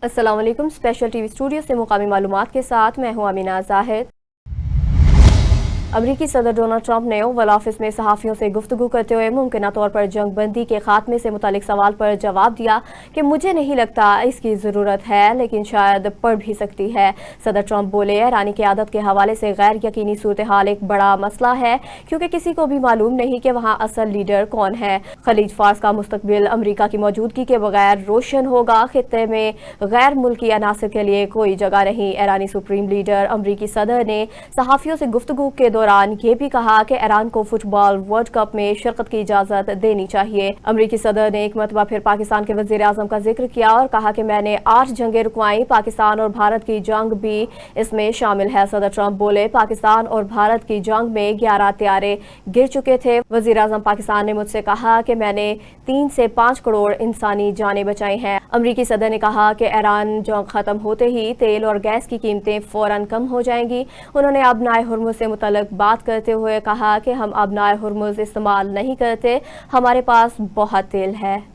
अस्सलाम वालेकुम। Special TV studio से मुकामी मालूमात के साथ मैं हूं अमीना जाहिद। अमरीकी सदर डोनाल्ड ट्रंप ने ओवल ऑफिस में सहाफ़ियों से गुफ्तगू करते हुए मुमकिन तौर पर जंग बंदी के खात्मे से मुतालिक सवाल पर जवाब दिया कि मुझे नहीं लगता इसकी ज़रूरत है, लेकिन शायद पड़ भी सकती है। सदर ट्रंप बोले, ईरानी क़यादत के हवाले से गैर यकीनी सूरत हाल एक बड़ा मसला है, क्योंकि किसी को भी मालूम नहीं कि वहाँ असल लीडर कौन है। खलीज फार्स का मुस्तकबिल अमरीका की मौजूदगी के बगैर रोशन होगा। खित्ते में गैर मुल्की अनासर के लिए कोई जगह नहीं। ईरानी सुप्रीम लीडर अमरीकी सदर ने सहाफ़ियों से गुफ्तगू के दौरान ये भी कहा कि ईरान को फुटबॉल वर्ल्ड कप में शिरकत की इजाजत देनी चाहिए। अमरीकी सदर ने एक मरतबा फिर पाकिस्तान के वज़ीर आज़म का जिक्र किया और कहा कि मैंने 8 जंगें रुकवाई, पाकिस्तान और भारत की जंग भी इसमें शामिल है। सदर ट्रंप बोले, पाकिस्तान और भारत की जंग में 11 तैयारे गिर चुके थे। वज़ीर आज़म पाकिस्तान ने मुझसे कहा कि मैंने 3 से 5 करोड़ इंसानी जानें बचाई हैं। अमरीकी सदर ने कहा कि ईरान जंग खत्म होते ही तेल और गैस की कीमतें फौरन कम हो जाएंगी। उन्होंने अबनाए हुर्मुज़ से मुतल्लिक़ बात करते हुए कहा कि हम अबनाए हुर्मुज़ इस्तेमाल नहीं करते, हमारे पास बहुत तेल है।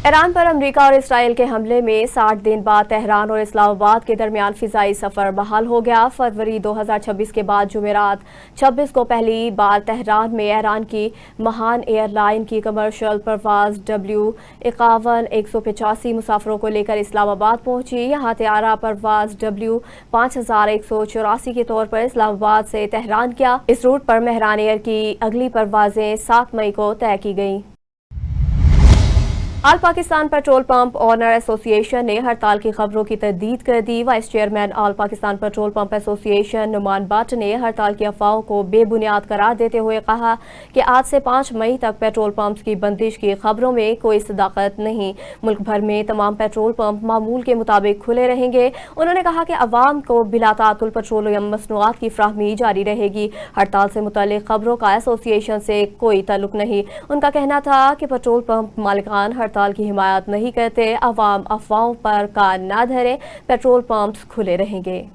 ईरान पर अमरीका और इसराइल के हमले में 60 दिन बाद तेहरान और इस्लामाबाद के दरमियान फ़िज़ाई सफ़र बहाल हो गया। फरवरी 2026 के बाद जुमेरात 26 को पहली बार तेहरान में ईरान की महान एयरलाइन की कमर्शियल परवाज़ W51 185 मुसाफिरों को लेकर इस्लामाबाद पहुंची। यहाँ तैयारा परवाज़ W5184 के तौर पर इस्लामाबाद से तेहरान किया। इस रूट पर मेहरान एयर की अगली परवाज़ें 7 मई को तय की गईं। All Pakistan petrol pump owner association ने हड़ताल की खबरों की तरदीद कर दी। Vice chairman all Pakistan petrol pump association Numan Bhatt ने हड़ताल की अफवाहों को बेबुनियाद करार देते हुए कहा कि आज से 5 मई तक पेट्रोल पंप्स की बंदिश की खबरों में कोई सदाकत नहीं। मुल्क भर में तमाम पेट्रोल पंप मामूल के मुताबिक खुले रहेंगे। उन्होंने कहा कि अवाम को बिला तातुल पेट्रोलियम मसनूआत की फ्राहमी जारी रहेगी। हड़ताल से मुतालिक खबरों का एसोसिएशन से कोई ताल्लुक नहीं। उनका कहना था कि पेट्रोल पंप मालिकान हड़ताल की हिमायत नहीं करते। अवाम अफवाहों पर कान ना धरे, पेट्रोल पंप्स खुले रहेंगे।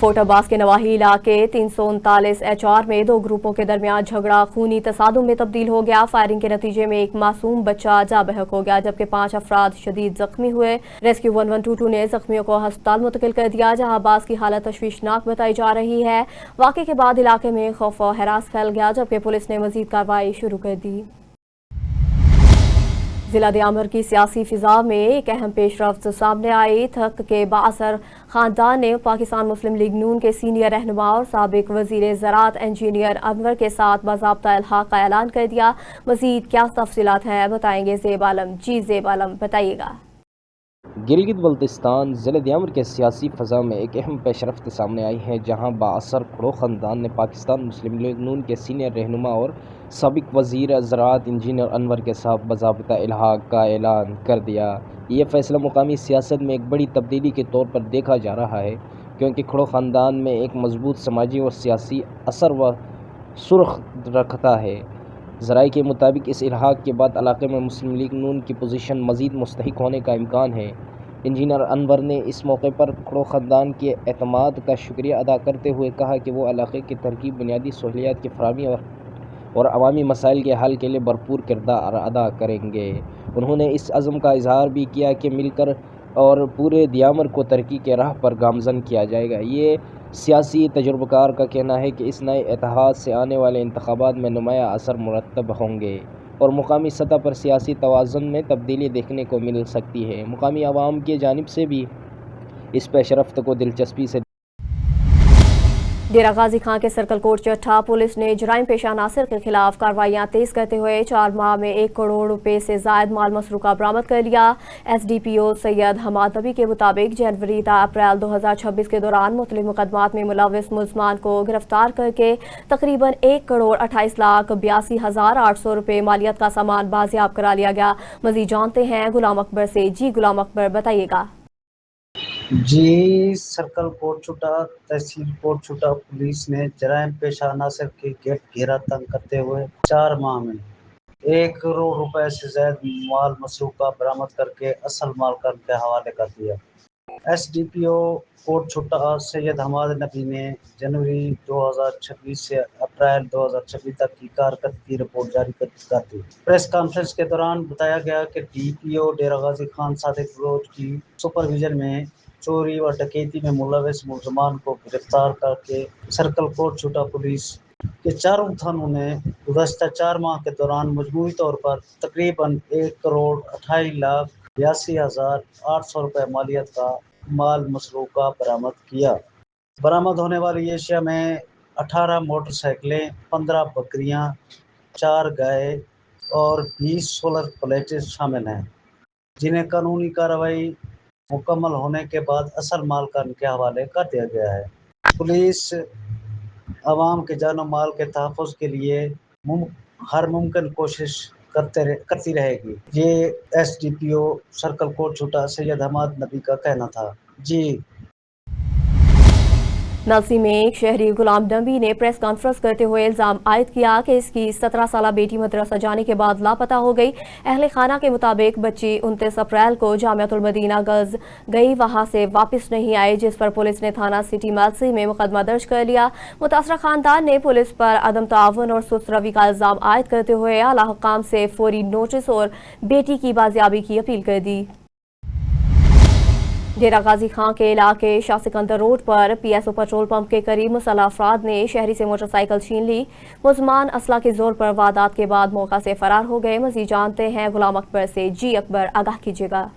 फोर्ट अब्बास के नवाही इलाके 339 HR में 2 ग्रुपों के दरमियान झगड़ा खूनी तसादुम में तब्दील हो गया। फायरिंग के नतीजे में एक मासूम बच्चा जा बहक हो गया, जबकि 5 अफराद शदीद जख्मी हुए। रेस्क्यू 1122 ने जख्मियों को अस्पताल मुंतकिल कर दिया, जहां अब्बास की हालत तशवीशनाक बताई जा रही है। वाक़े के बाद इलाके में खौफ और हरास फैल गया, जबकि पुलिस ने मजीद कार्रवाई शुरू कर दी। जिला दियामर की सियासी फिजा में एक अहम पेशरफ्त सामने आई। थक के बाअसर खानदान ने पाकिस्तान मुस्लिम लीग नून के सीनियर रहनुमा और साबिक वजीर ज़राअत इंजीनियर अनवर के साथ बाज़ाब्ता इल्हाक का ऐलान कर दिया। मज़ीद क्या तफसीलात हैं, बताएंगे ज़ेब आलम। जी ज़ेब आलम, बताइएगा। गिलगित बल्तिस्तान ज़िले दियामर के सियासी फ़ज़ा में एक अहम पेशरफ्त सामने आई है, जहां बाअसर खड़ो ख़ानदान ने पाकिस्तान मुस्लिम लीग नून के सीनियर रहनुमा और साबिक़ वज़ीर ज़राअत इंजीनियर अनवर के साथ बाज़ाब्ता इल्हाक का ऐलान कर दिया। ये फ़ैसला मुकामी सियासत में एक बड़ी तब्दीली के तौर पर देखा जा रहा है, क्योंकि खड़ो ख़ानदान में एक मजबूत समाजी और सियासी असर व सुर्ख रखता है। ज़राए के मुताबिक इस इल्हाक के बाद इलाके में मुस्लिम लीग नून की पोजीशन मज़ीद मुस्तहिक होने का इम्कान है। इंजीनियर अनवर ने इस मौके पर खड़ो ख़ानदान के एतमाद का शुक्रिया अदा करते हुए कहा कि वो इलाके की तरक्की, बुनियादी सहूलियात की फराहमी और अवामी मसाइल के हल के लिए भरपूर किरदार अदा करेंगे। उन्होंने इस अज़्म का इजहार भी किया कि मिलकर और पूरे दियामर को तरक्की के राह पर गामज़न किया जाएगा। ये सियासी तजुर्बेकार का कहना है कि इस नए इत्तेहाद से आने वाले इंतखाबात में नुमाया असर मुरतब होंगे और मुकामी सतह पर सियासी तवाज़ुन में तब्दीली देखने को मिल सकती है। मुकामी अवाम की जानिब से भी इस पेशरफ्त को दिलचस्पी से डेरा गाजी खां के सर्कल कोर्ट चट्ठा पुलिस ने जराइम पेशा अनासर के खिलाफ कार्रवाइयां तेज करते हुए 4 माह में 1 करोड़ रुपए से जायद माल मसरूका बरामद कर लिया। SDPO सैयद हमाद नबी के मुताबिक जनवरी ता अप्रैल 2026 के दौरान मुख्तलिफ मुकदमात में मुलविस मुल्ज़मान को गिरफ्तार करके तकरीबन 1 करोड़ 28,82,800 रुपए मालियत का सामान बाजियाब करा लिया गया। मजीद जानते हैं गुलाम अकबर से। जी गुलाम अकबर, बताइएगा। जी, सर्कल कोट छुटा तहसील कोट छुटा पुलिस ने जराइम पेशा अनासर के गेट घेरा तंग करते हुए 4 माह में 1 करोड़ रुपए से ज्यादा माल मसरूका बरामद करके असल माल का उनके हवाले कर दिया। SDPO कोट छुट्टा सैयद हमाद नबी ने जनवरी 2026 से अप्रैल 2026 तक की कारकर्दगी की रिपोर्ट जारी कर दी। प्रेस कॉन्फ्रेंस के दौरान बताया गया कि DPO डेरा गाजी खान सादिक रोज की सुपरविजन में चोरी व डकैती में मुलविस मुलजमान को गिरफ्तार करके सर्कल कोट छुट्टा पुलिस के चारों थानों ने गुज़श्ता 4 माह के दौरान मजमूई तौर पर तकरीबन 1,82,82,800 रुपये मालियत का माल मसरूका बरामद किया। बरामद होने वाली एशिया में 18 मोटरसाइकिलें, 15 बकरियां, 4 गाय और 20 सोलर प्लेटें शामिल हैं, जिन्हें कानूनी कार्रवाई मुकम्मल होने के बाद असल मालकान के हवाले कर दिया गया है। पुलिस आवाम के जान माल के तहफ़्फ़ुज़ के लिए हर मुमकिन कोशिश करती रहेगी। ये SDPO सर्कल कोट छुट्टा सैयद हमाद नबी का कहना था। जी। नलसी में एक शहरी गुलाम नबी ने प्रेस कॉन्फ्रेंस करते हुए इल्जाम आयद किया कि इसकी 17 साला बेटी मदरसा जाने के बाद लापता हो गई। अहले खाना के मुताबिक बच्ची 29 अप्रैल को जामियातुल मदीना गर्ल्स गई, वहां से वापस नहीं आई, जिस पर पुलिस ने थाना सिटी नलसी में मुकदमा दर्ज कर लिया। मुतासरा खानदान ने पुलिस पर अदम ताउन और सुस्त रवि का इल्जाम आयद करते हुए आला हुकाम से फौरी नोटिस और बेटी की बाजियाबी की अपील कर दी। डेरा गाजी खां के इलाके शाह सिकंदर रोड पर PSO पेट्रोल पंप के करीब मुसल्लह अफराद ने शहरी से मोटरसाइकिल छीन ली। मुलजमान असला के जोर पर वारदात के बाद मौका से फरार हो गए। मजीद जानते हैं गुलाम अकबर से। जी अकबर, आगाह कीजिएगा।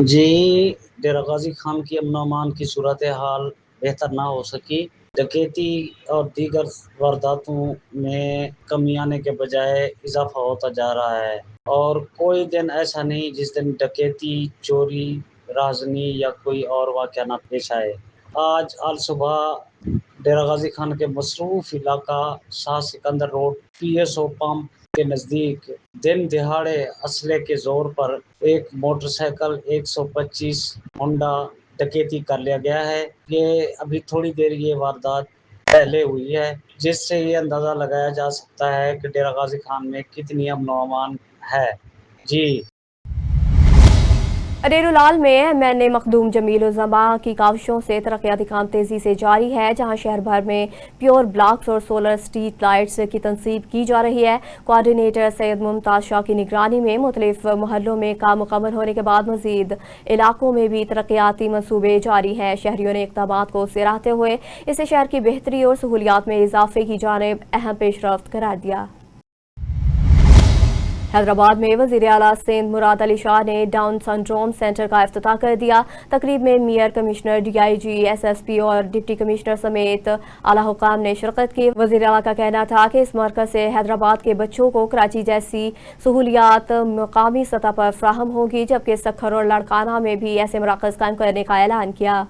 जी, डेरा गाजी खान की अमन अमान की सूरत हाल बेहतर ना हो सकी। डकैती और दीगर वारदातों में कमी आने के बजाय इजाफा होता जा रहा है, और कोई दिन ऐसा नहीं जिस दिन डकैती, चोरी, राजनी या कोई और वाक़या ना पेश आए। आज अल सुबह डेरा गाजी खान के मसरूफ़ इलाका Shah Sikandar road PSO pump के नज़दीक दिन दिहाड़े असले के जोर पर एक मोटरसाइकिल 125 होंडा डकैती कर लिया गया है। ये अभी थोड़ी देर ये वारदात पहले हुई है, जिससे ये अंदाज़ा लगाया जा सकता है कि डेरा गाजी खान में कितनी अमन व अमान है। जी। अडेरुलाल में MNA मखदूम जमील उल जमा की काविशों से तरक्याती काम तेजी से जारी है, जहां शहर भर में प्योर ब्लॉक्स और सोलर स्ट्रीट लाइट्स की तनसीब की जा रही है। कोऑर्डिनेटर सैयद मुमताज शाह की निगरानी में मुख्तलिफ महलों में काम मुकम्मल होने के बाद मजीद इलाकों में भी तरक्याती मनसूबे जारी हैं। शहरियों ने इक़दामात को सराहते हुए इसे शहर की बेहतरी और सहूलियात में इजाफे की जानिब अहम पेशरफ्त करार दिया। हैदराबाद में वज़ीर आला सिंध मुराद अली शाह ने डाउन सिंड्रोम सेंटर का इफ्तिताह कर दिया। तकरीब में मेयर, कमिश्नर, DIG, SSP और डिप्टी कमिश्नर समेत आला हुकाम ने शिरकत की। वज़ीर आला का कहना था कि इस मरकज़ से हैदराबाद के बच्चों को कराची जैसी सहूलियात मकामी सतह पर फ्राहम होगी, जबकि सक्खर और लड़काना में भी ऐसे मराकज़ कायम करने का ऐलान किया।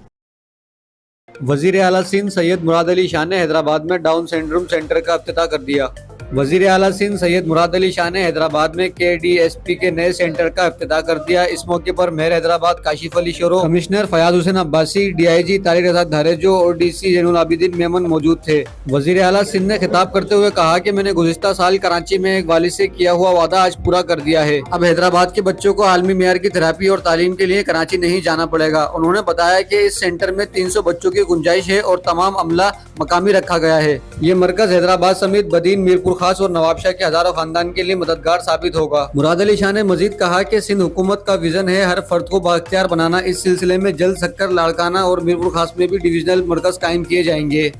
वज़ीर आला सिंध सैयद मुराद अली शाह ने हैदराबाद में डाउन सिंड्रोम सेंटर का इफ्तिताह कर दिया। वज़ीर आला सिंध सैयद मुराद अली शाह ने हैदराबाद में KDSP के नए सेंटर का इफ्तिताह कर दिया। इस मौके पर mayor Hyderabad Kashif Ali Shoro, commissioner Fayaz Hussain Abbasi, DIG Tariq Raza Dharejo और DC जैनुल आबिदीन मेमन मौजूद थे। वज़ीर आला सिंध ने खिताब करते हुए कहा कि मैंने गुज़िश्ता साल कराची में एक वालिद से किया हुआ वादा आज पूरा कर दिया है। अब हैदराबाद के बच्चों को आलमी मेयार की थेरेपी और तालीम के लिए कराची नहीं जाना पड़ेगा। उन्होंने बताया कि इस सेंटर में 300 बच्चों की गुंजाइश है और तमाम अमला मकामी रखा गया है। ये मरकज हैदराबाद समेत बदीन, मीरपुर खास और नवाबशाह के हजारों खानदान के लिए मददगार साबित होगा। मुराद अली शाह ने मजीद कहा कि सिंध हुकूमत का विजन है हर फर्द को बाख्तियार बनाना। इस सिलसिले में जल्द सक्कर, लाड़काना और मीरपुर खास में भी डिविजनल मरकज कायम किए जाएंगे।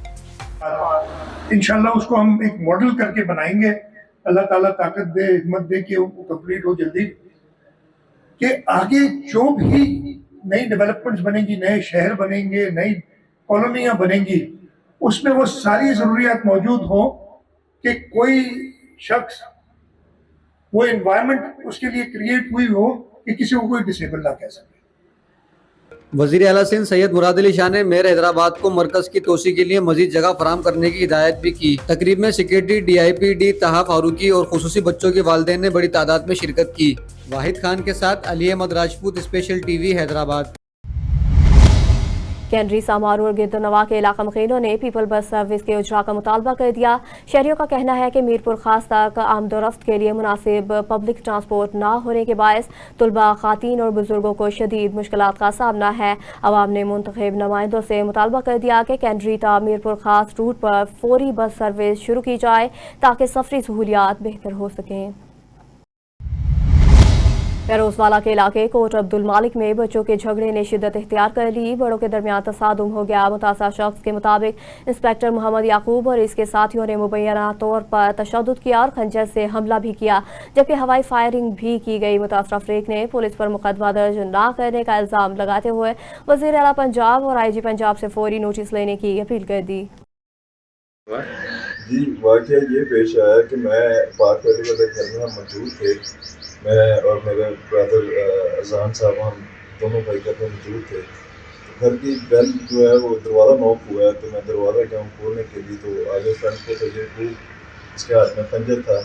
इंशाल्लाह उसको हम एक मॉडल करके बनाएंगे। अल्लाह ताला ताकत दे, हिम्मत दे कि वो कंप्लीट हो जल्दी, कि आगे जो भी नई डेवलपमेंट्स बनेंगी, नए शहर बनेंगे, नई कॉलोनियां बनेंगी, उसमें वो सारी जरूरियात मौजूद हो कि कोई शख्स, वो एनवायरनमेंट उसके लिए क्रिएट हुई हो कि किसी को कोई डिसेबल ना कह सके। वज़ीर आला सिंध सैयद मुराद अली शाह ने मेयर हैदराबाद को मरकज की तोसी के लिए मजीद जगह फराहम करने की हिदायत भी की। तकरीब में सेक्रेटरी DIPD ताहा फारूकी और खुसूसी बच्चों के वालिदैन ने बड़ी तादाद में शिरकत की। वाहिद खान के साथ अली अहमद राजपूत, स्पेशल TV, हैदराबाद। कैंद्री सामारू और गिरदनवा के इलाका मुकीनों ने पीपल बस सर्विस के उजरा का मुतालबा कर दिया। शहरियों का कहना है कि मीरपुर खास तक आमदोरफ्त के लिए मुनासिब पब्लिक ट्रांसपोर्ट ना होने के बायस तलबा, खातीन और बुजुर्गों को शदीद मुश्किलात का सामना है। अवाम ने मुंतखब नुमाइंदों से मुतालबा कर दिया कि कैंद्री ता मीरपुर खास रूट पर फौरी बस सर्विस शुरू की जाए ताकि सफरी सहूलियात बेहतर हो सकें। फैरोजवाला के इलाके कोट अब्दुल मालिक में बच्चों के झगड़े ने शिद्दत इख्तियार कर ली। बड़ों के दरमियान तसादुम हो गया। मुतासरा शख्स के मुताबिक इंस्पेक्टर मोहम्मद याकूब और इसके साथियों ने मुबैना तौर पर तशद्दुद किया और खंजर से हमला भी किया, जबकि हवाई फायरिंग भी की गई। मुतासरा अफरीक ने पुलिस पर मुकदमा दर्ज न करने का इल्जाम लगाते हुए वज़ीर आला पंजाब और IG पंजाब से फौरी नोटिस लेने की अपील कर दी। जी वाक़या ये पेश आया कि मैं पाक वैली वाले घर में हम मौजूद थे। मैं और मेरे ब्रदर अजान साहब हम दोनों भाई घर में मौजूद थे। तो घर की बेल जो है वो दरवाज़ा नॉक हुआ है, तो मैं दरवाज़ा गया हूँ खोलने के लिए। तो आगे फ्रंट पे तो ये टू इसके हाथ में खंजर था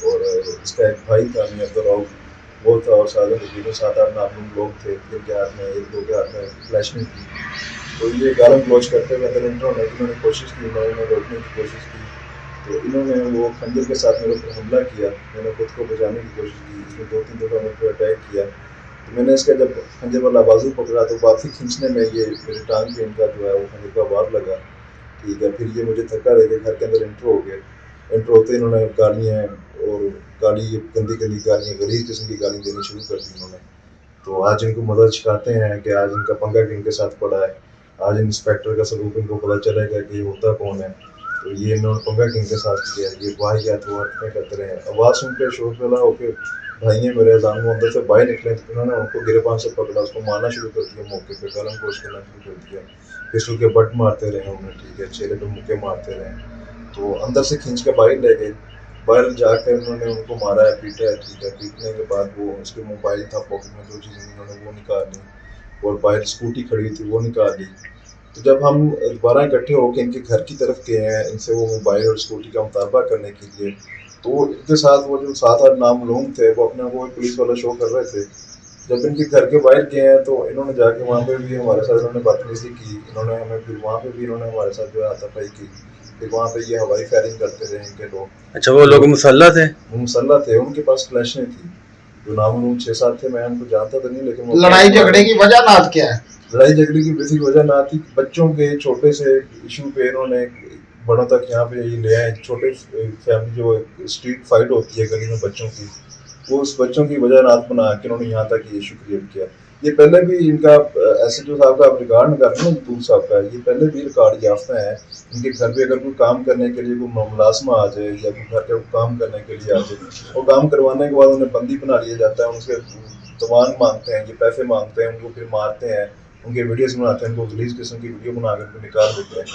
और इसका एक भाई था मियां अब्दुर्रऊफ वो था और साथ में 7-8 नामूम लोग थे जिनके हाथ में एक दो के हाथ में फ्लैशनिंग थी। तो ये गालम क्लोज करते हुए अंदर एंटर होने की उन्होंने कोशिश की, मैंने रोकने की कोशिश की, तो इन्होंने वो खंजर के साथ मेरे ऊपर हमला किया। मैंने खुद को बचाने की कोशिश की, इसमें 2-3 दफ़ा मेरे पर अटैक किया। तो मैंने इसका जब खंजर वाला बाजू पकड़ा तो वापसी खींचने में ये मेरे टांग पे इनका जो है वो खंजर का वार लगा। ठीक है, फिर ये मुझे धक्का देके घर के अंदर एंटर हो गए। एंटर होते इन्होंने गालियाँ और गंदी गालियाँ, गलीज़ किस्म की गाली देनी शुरू कर दी इन्होंने। तो आज इनको मदद छिकाते हैं कि आज इनका पंगा इनके साथ पड़ा है, आज इंस्पेक्टर का सलूक इनको पता चलेगा कि ये होता कौन है। तो ये इन्होंने पंगा इनके साथ किया, ये वाहियात वो हरकतें करते रहे। आवाज़ सुन के शोर फैला होकर भाई मेरे अजान में अंदर से बाहर निकले, तो उन्होंने उनको गिरबान से पकड़ा, उसको मारना शुरू कर दिया। मौके पे गलम कोश करना शुरू कर दिया, पिस्टल के बट मारते रहे उन्हें। ठीक है, चेहरे पे मुक्के मारते रहे। तो अंदर से खींच के बाहर ले गए, बाहर जाकर उन्होंने उनको मारा है, पीटा है। ठीक है, पीटने के बाद वो उसके मोबाइल था पॉकेट में, जो चीज़ें उन्होंने वो निकाल ली और बाहर स्कूटी खड़ी थी वो निकाल ली। तो जब हम 12 इकट्ठे होकर इनके घर की तरफ गए हैं इनसे वो मोबाइल और स्कूटी का मुतालबा करने के लिए, तो इनके साथ वो जो 7-8 नाम लोग थे वो अपने वो पुलिस वाला शो कर रहे थे। जब इनके घर के बाहर गए हैं तो इन्होंने जाके वहाँ पे भी हमारे साथ इन्होंने बदतमीजी की। इन्होंने हमें फिर वहाँ पे भी इन्होंने हमारे साथ जो है हाथापाई की। फिर वहाँ पे ये हवाई फायरिंग करते रहे इनके लोग। अच्छा, वो लोग मुसल्ला थे? वो मुसल्ला थे, उनके पास क्लैशें थी। जो नाम 6-7 थे, मैं उनको जानता तो नहीं, लेकिन लड़ाई झगड़े की वजह नाथ क्या है? लड़ाई झगड़े की बेसिक वजह ना थी, बच्चों के छोटे से इशू पे इन्होंने बड़ों तक यहाँ पे ये ले आए। छोटे फैमिली जो स्ट्रीट फाइट होती है गली में बच्चों की, वो उस बच्चों की वजह नाथ बना के उन्होंने यहाँ तक ये इशू क्रिएट किया। ये पहले भी इनका SHO साहब का आप रिकॉर्ड निकाल रहे हैं, दूर साहब का, ये पहले भी रिकॉर्ड याफ्ता है। इनके घर पे अगर कोई काम करने के लिए कोई मुलाजमा आ जाए या कोई घर के काम करने के लिए आ जाए, वो काम करवाने के बाद उन्हें बंदी बना लिया जाता है, उनसे तवान मांगते हैं, ये पैसे मांगते हैं, उनको फिर मारते हैं, उनके वीडियोस बनाते हैं, उनको गलीज़ किस्म की वीडियो बना कर निकाल देते हैं।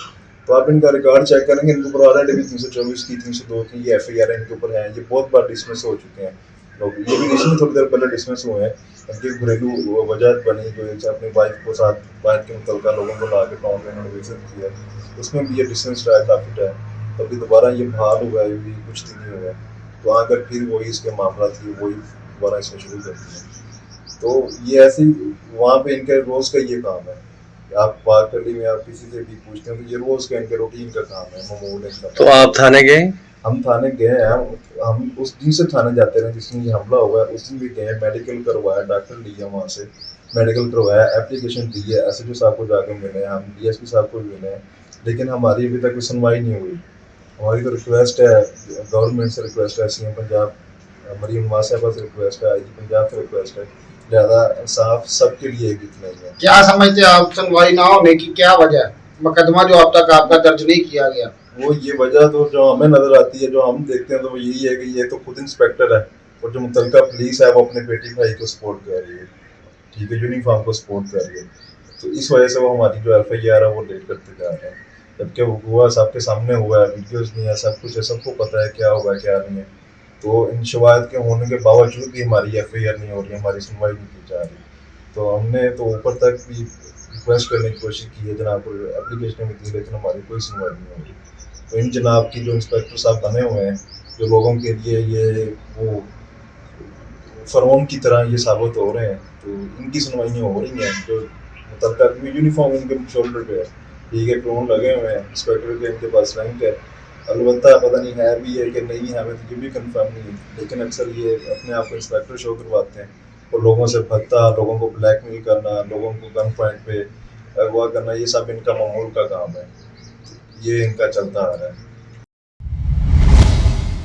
तो आप इनका रिकॉर्ड चेक करेंगे, इनके ऊपर ऑलरेडी भी 324 की 302 की ये FIR इनके ऊपर हैं। ये बहुत बार डिसमिस हो चुके हैं लोग, ये भी रिसेंटली थोड़ी देर पहले डिसमिस हुए हैं। इनकी घरेलू वजह बनी जो अपनी वाइफ को साथ बाहर के मुतलका लोगों को ला के टाउन में इन्होंने विजिट किया, उसमें भी ये डिसमिस रहा है काफ़ी टाइम। तभी दोबारा ये बहाल हुआ है, ये कुछ दिन नहीं हुआ, तो आकर फिर वही इसके मामला थी, वही दोबारा इसमें शुरू करती हैं। तो ये ऐसे वहाँ पे इनके रोज़ का ये काम है। आप बात कर ली में आप किसी से भी पूछते हैं तो ये रोज़ का इनके रूटीन का काम है, मामूल इनका। तो आप थाने गए? हम थाने गए हैं, हम उस दिन से थाने जाते रहे जिस दिन ये हमला हुआ है, उस दिन भी गए, मेडिकल करवाया, डॉक्टर लिया वहाँ से, मेडिकल करवाया, एप्लीकेशन दी है, SHO साहब को जाकर मिले, हम DSP साहब को भी मिले हैं, लेकिन हमारी अभी तक कोई सुनवाई नहीं हुई। हमारी तो रिक्वेस्ट है, गवर्नमेंट से रिक्वेस्ट है, CM पंजाब मरीम नवाज साहब से रिक्वेस्ट है, IG पंजाब से रिक्वेस्ट है, ज़्यादा इंसाफ सबके लिए एक नहीं है। क्या समझते हैं आप सुनवाई ना होने की क्या वजह है? मुकदमा जो अब तक आपका दर्ज नहीं किया गया, वो ये वजह तो जो हमें नज़र आती है, जो हम देखते हैं, तो वो यही है कि ये तो खुद इंस्पेक्टर है और जो मुतलका पुलिस है वो अपने बेटी भाई को सपोर्ट कर रही है। ठीक है, यूनिफॉर्म को सपोर्ट कर रही है, तो इस वजह से वो हमारी जो FIR है वो लेट करते जा रहे हैं। जबकि वो हुआ सबके सामने हुआ है, वीडियोज़ नहीं है, सब कुछ है, सबको पता है क्या हुआ क्या नहीं है। तो इन शवाहिद के होने के बावजूद भी हमारी FIR नहीं हो रही, हमारी सुनवाई नहीं की जा रही। तो हमने तो ऊपर तक भी रिक्वेस्ट करने की कोशिश की है, जनाब को एप्लीकेशन भी दी, लेकिन हमारी कोई सुनवाई नहीं हो रही। तो इन जनाब की जो इंस्पेक्टर साहब बने हुए हैं, जो लोगों के लिए ये वो फ़रौन की तरह ये साबित हो रहे हैं, तो इनकी सुनवाइयाँ हो रही हैं। जो मुतलका यूनिफॉर्म इनके शोल्डर पे है, ठीक है, ड्रोन लगे हुए हैं, इंस्पेक्टर के इनके पास रैंक है, अलबत्ता पता नहीं है भी है कि नहीं है, हमें तो ये भी कंफर्म नहीं है, लेकिन अक्सर ये अपने आप को इंस्पेक्टर शो करवाते हैं और लोगों से भत्ता, लोगों को ब्लैकमेल करना, लोगों को गन पॉइंट पे अगवा करना, ये सब इनका मामूल का काम है, ये इनका चलता आ रहा है।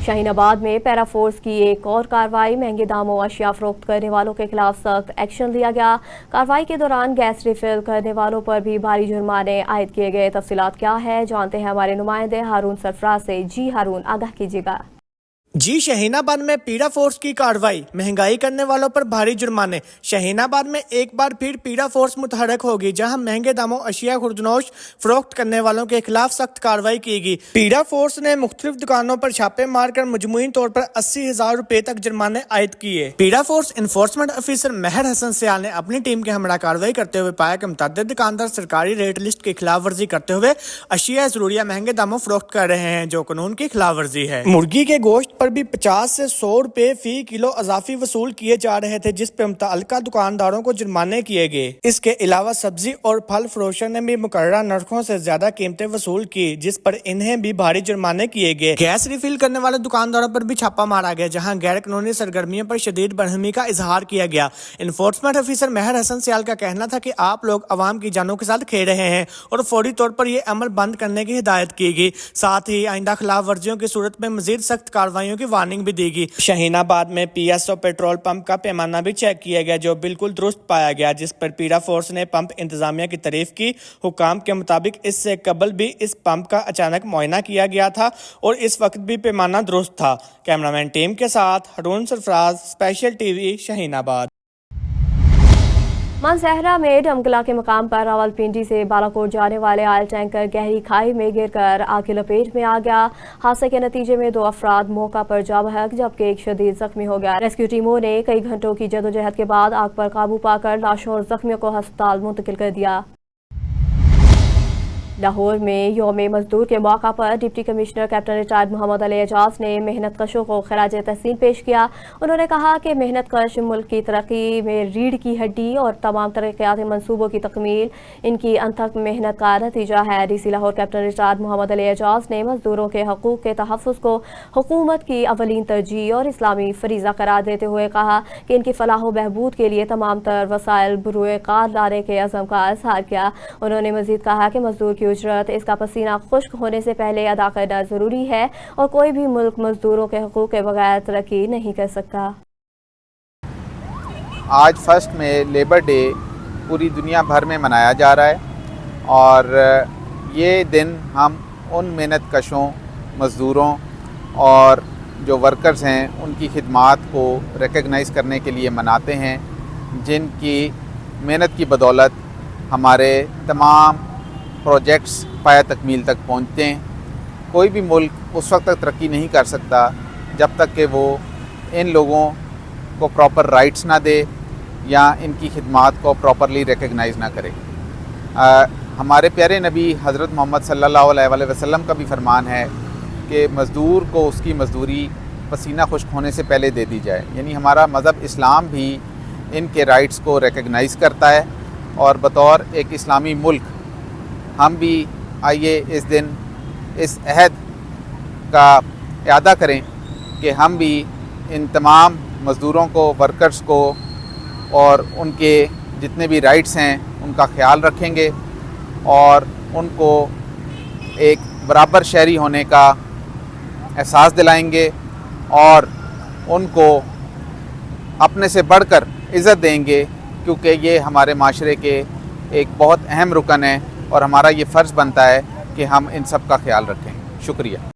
शाहीनाबाद में पैरा फोर्स की एक और कार्रवाई, महंगे दामों अशिया फरोख्त करने वालों के खिलाफ सख्त एक्शन लिया गया। कार्रवाई के दौरान गैस रिफिल करने वालों पर भी भारी जुर्माने आयद किए गए। तफसीलात क्या है जानते हैं हमारे नुमाइंदे हारून सरफराज से। जी हारून, आगाह कीजिएगा। जी, शाहीनाबाद में पीड़ा फोर्स की कार्रवाई, महंगाई करने वालों पर भारी जुर्माने। शाहीनाबाद में एक बार फिर पीड़ा फोर्स मुतहरक होगी, जहां महंगे दामों अशिया खुर्दनोश फरोख्त करने वालों के खिलाफ सख्त कार्रवाई की गई। पीड़ा फोर्स ने मुख्तलिफ दुकानों पर छापे मारकर मजमूई तौर पर 80,000 रुपए तक जुर्माने आयद किए। पीड़ा फोर्स इन्फोर्समेंट ऑफिसर महर हसन सियाल ने अपनी टीम के हमरा कार्रवाई करते हुए पाया कि मुतअद्दिद दुकानदार सरकारी रेट लिस्ट की खिलाफ वर्जी करते हुए अशिया जरूरिया महंगे दामों फरोख्त कर रहे हैं, जो कानून की खिलाफ वर्जी है। मुर्गी के गोश्त पर भी 50 से 100 रुपए फी किलो अजाफी वसूल किए जा रहे थे, जिस पे मुतअल्लिका दुकानदारों को जुर्माने किए गए। इसके अलावा सब्जी और फल फरोशों ने भी मुकर्ररा नरखों से ज्यादा कीमतें वसूल की, जिस पर इन्हें भी भारी जुर्माने किए गए। गैस रिफिल करने वाले दुकानदारों पर भी छापा मारा गया, जहां गैर कानूनी सरगर्मियों पर शदीद बरहमी का इजहार किया गया। इन्फोर्समेंट ऑफिसर महर हसन सियाल का कहना था कि आप लोग अवाम की जानों के साथ खेल रहे हैं और फौरी तौर पर ये अमल बंद करने की हिदायत की गई। साथ ही आइंदा खिलाफ वर्जियों की सूरत में मजीद सख्त कार्रवाइयों की वार्निंग भी दी गई। शाहीनाबाद में PSO पेट्रोल पंप का पैमाना भी चेक किया गया, जो बिल्कुल दुरुस्त पाया गया, जिस पर पीड़ा फोर्स ने पंप इंतजामिया की तारीफ की। हुकाम के मुताबिक इससे कबल भी इस पंप का अचानक मुआयना किया गया था और इस वक्त भी पैमाना दुरुस्त था। कैमरामैन टीम के साथ हारून सरफराज, स्पेशल TV, शाहीनाबाद। मानसहरा में डमकला के मकाम पर रावलपिंडी से बालाकोट जाने वाले ऑयल टैंकर गहरी खाई में गिरकर आग की लपेट में आ गया। हादसे के नतीजे में 2 अफराद मौका पर जा बहक, जबकि एक शदीद जख्मी हो गया। रेस्क्यू टीमों ने कई घंटों की जदोजहद के बाद आग पर काबू पाकर लाशों और जख्मियों को अस्पताल मुंतकिल कर दिया। लाहौर में यौम मजदूर के मौका पर deputy commissioner captain retired Mohammad Ali Ejaz ने मेहनत कशों को खराज तहसीन पेश किया। उन्होंने कहा कि मेहनत कश मुल्क की तरक्की में रीढ़ की हड्डी और तमाम तरक्याती मंसूबों की तकमील इनकी अनथक मेहनत का नतीजा है। DC Lahore captain retired Mohammad Ali Ejaz ने मजदूरों के हकूक़ के तहफ़्फ़ुज़ को हुकूमत की अवलीन तरजीह और इस्लामी फरीज़ा करार देते हुए कहा कि इनकी फलाह व बहबूद के लिए तमाम तर वसाइल बुरुए कार लाने के अज़म का इज़हार किया। उन्होंने मज़ीद कहा कि मजदूर की उजरत इसका पसीना खुश्क होने से पहले अदा करना ज़रूरी है और कोई भी मुल्क मजदूरों के हकूक़ के बगैर तरक्की नहीं कर सकता। आज 1 मई लेबर डे पूरी दुनिया भर में मनाया जा रहा है और ये दिन हम उन मेहनत कशों, मज़दूरों और जो वर्कर्स हैं उनकी खिदमात को रिकग्नाइज़ करने के लिए मनाते हैं, जिनकी मेहनत की बदौलत हमारे तमाम प्रोजेक्ट्स पाया तकमील तक पहुँचते हैं। कोई भी मुल्क उस वक्त तक तरक्की नहीं कर सकता जब तक कि वो इन लोगों को प्रॉपर राइट्स ना दे या इनकी खिदमात को प्रॉपरली रिकग्नाइज़ ना करे। हमारे प्यारे नबी हज़रत मोहम्मद सल्लल्लाहु अलैहि वसल्लम का भी फरमान है कि मज़दूर को उसकी मज़दूरी पसीना खुश्क होने से पहले दे दी जाए। यानी हमारा मज़हब इस्लाम भी इनके राइट्स को रिकग्नाइज़ करता है और बतौर एक इस्लामी मुल्क हम भी आइए इस दिन इस अहद का इआदा करें कि हम भी इन तमाम मज़दूरों को, वर्कर्स को और उनके जितने भी राइट्स हैं उनका ख्याल रखेंगे और उनको एक बराबर शहरी होने का एहसास दिलाएंगे और उनको अपने से बढ़कर इज़्ज़त देंगे, क्योंकि ये हमारे माशरे के एक बहुत अहम रुकन है और हमारा ये फ़र्ज़ बनता है कि हम इन सब का ख्याल रखें। शुक्रिया।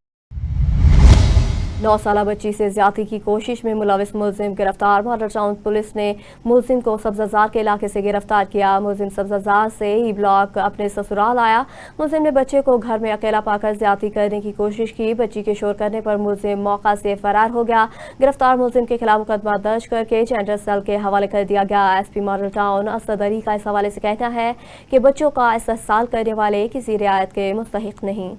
9 साला बच्ची से ज्यादती की कोशिश में मुलविस मुलजिम गिरफ्तार। मॉडल टाउन पुलिस ने मुलजिम को सब्ज़ाजार के इलाके से गिरफ्तार किया। मुलजिम सब्ज़ाजार से ई ब्लॉक अपने ससुराल आया। मुलजिम ने बच्चे को घर में अकेला पाकर ज्यादती करने की कोशिश की। बच्ची के शोर करने पर मुलजिम मौका से फरार हो गया। गिरफ्तार मुलजिम के खिलाफ मुकदमा दर्ज करके जेंडर सेल के हवाले कर दिया गया। SP model town Asad Ali का इस हवाले से कहना है कि बच्चों का इस्तेहसाल करने वाले किसी रियायत के मुस्तहिक नहीं।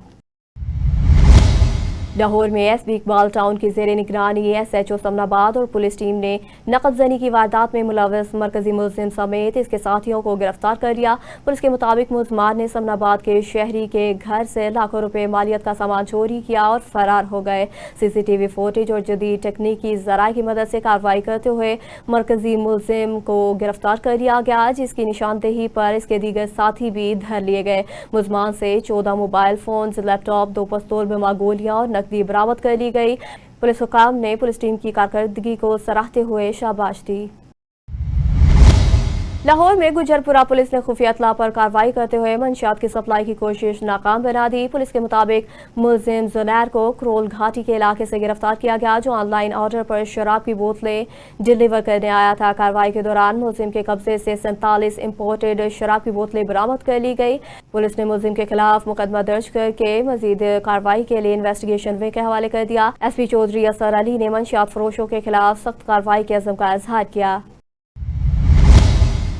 लाहौर में एसपी इकबाल टाउन की ज़ेर निगरानी SHO समनाबाद और पुलिस टीम ने नकद जनी की वारदात में मुलव्वस मरकजी मुलजिम समेत इसके साथियों को गिरफ्तार कर लिया। पुलिस के मुताबिक मुलजमान ने समनाबाद के शहरी के घर से लाखों रुपए मालियत का सामान चोरी किया और फरार हो गए। CCTV फुटेज और जदीद तकनीकी ज़राए की मदद से कार्रवाई करते हुए मरकजी मुलजिम को गिरफ्तार कर लिया गया, जिसकी निशानदेही पर इसके दीगर साथी भी धर लिए गए। मुलजमान से 14 मोबाइल फोन, लैपटॉप, 2 पिस्तौल बिमा गोलियां और नकदी बरामद कर ली गई। पुलिस हुकाम ने पुलिस टीम की कारकर्दगी को सराहते हुए शाबाश दी। लाहौर में गुजरपुरा पुलिस ने खुफिया इत्तला पर कार्रवाई करते हुए मंशियात की सप्लाई की कोशिश नाकाम बना दी। पुलिस के मुताबिक मुलजिम जुनैर को क्रोल घाटी के इलाके से गिरफ्तार किया गया, जो ऑनलाइन ऑर्डर पर शराब की बोतलें डिलीवर करने आया था। कार्रवाई के दौरान मुलजिम के कब्जे से 47 इम्पोर्टेड शराब की बोतलें बरामद कर ली गई। पुलिस ने मुलजिम के खिलाफ मुकदमा दर्ज करके मजीद कार्रवाई के लिए इन्वेस्टिगेशन विंग के हवाले कर दिया। SP चौधरी असर अली ने मंशियात फरोशों के खिलाफ सख्त कार्रवाई के अज़म का इजहार किया।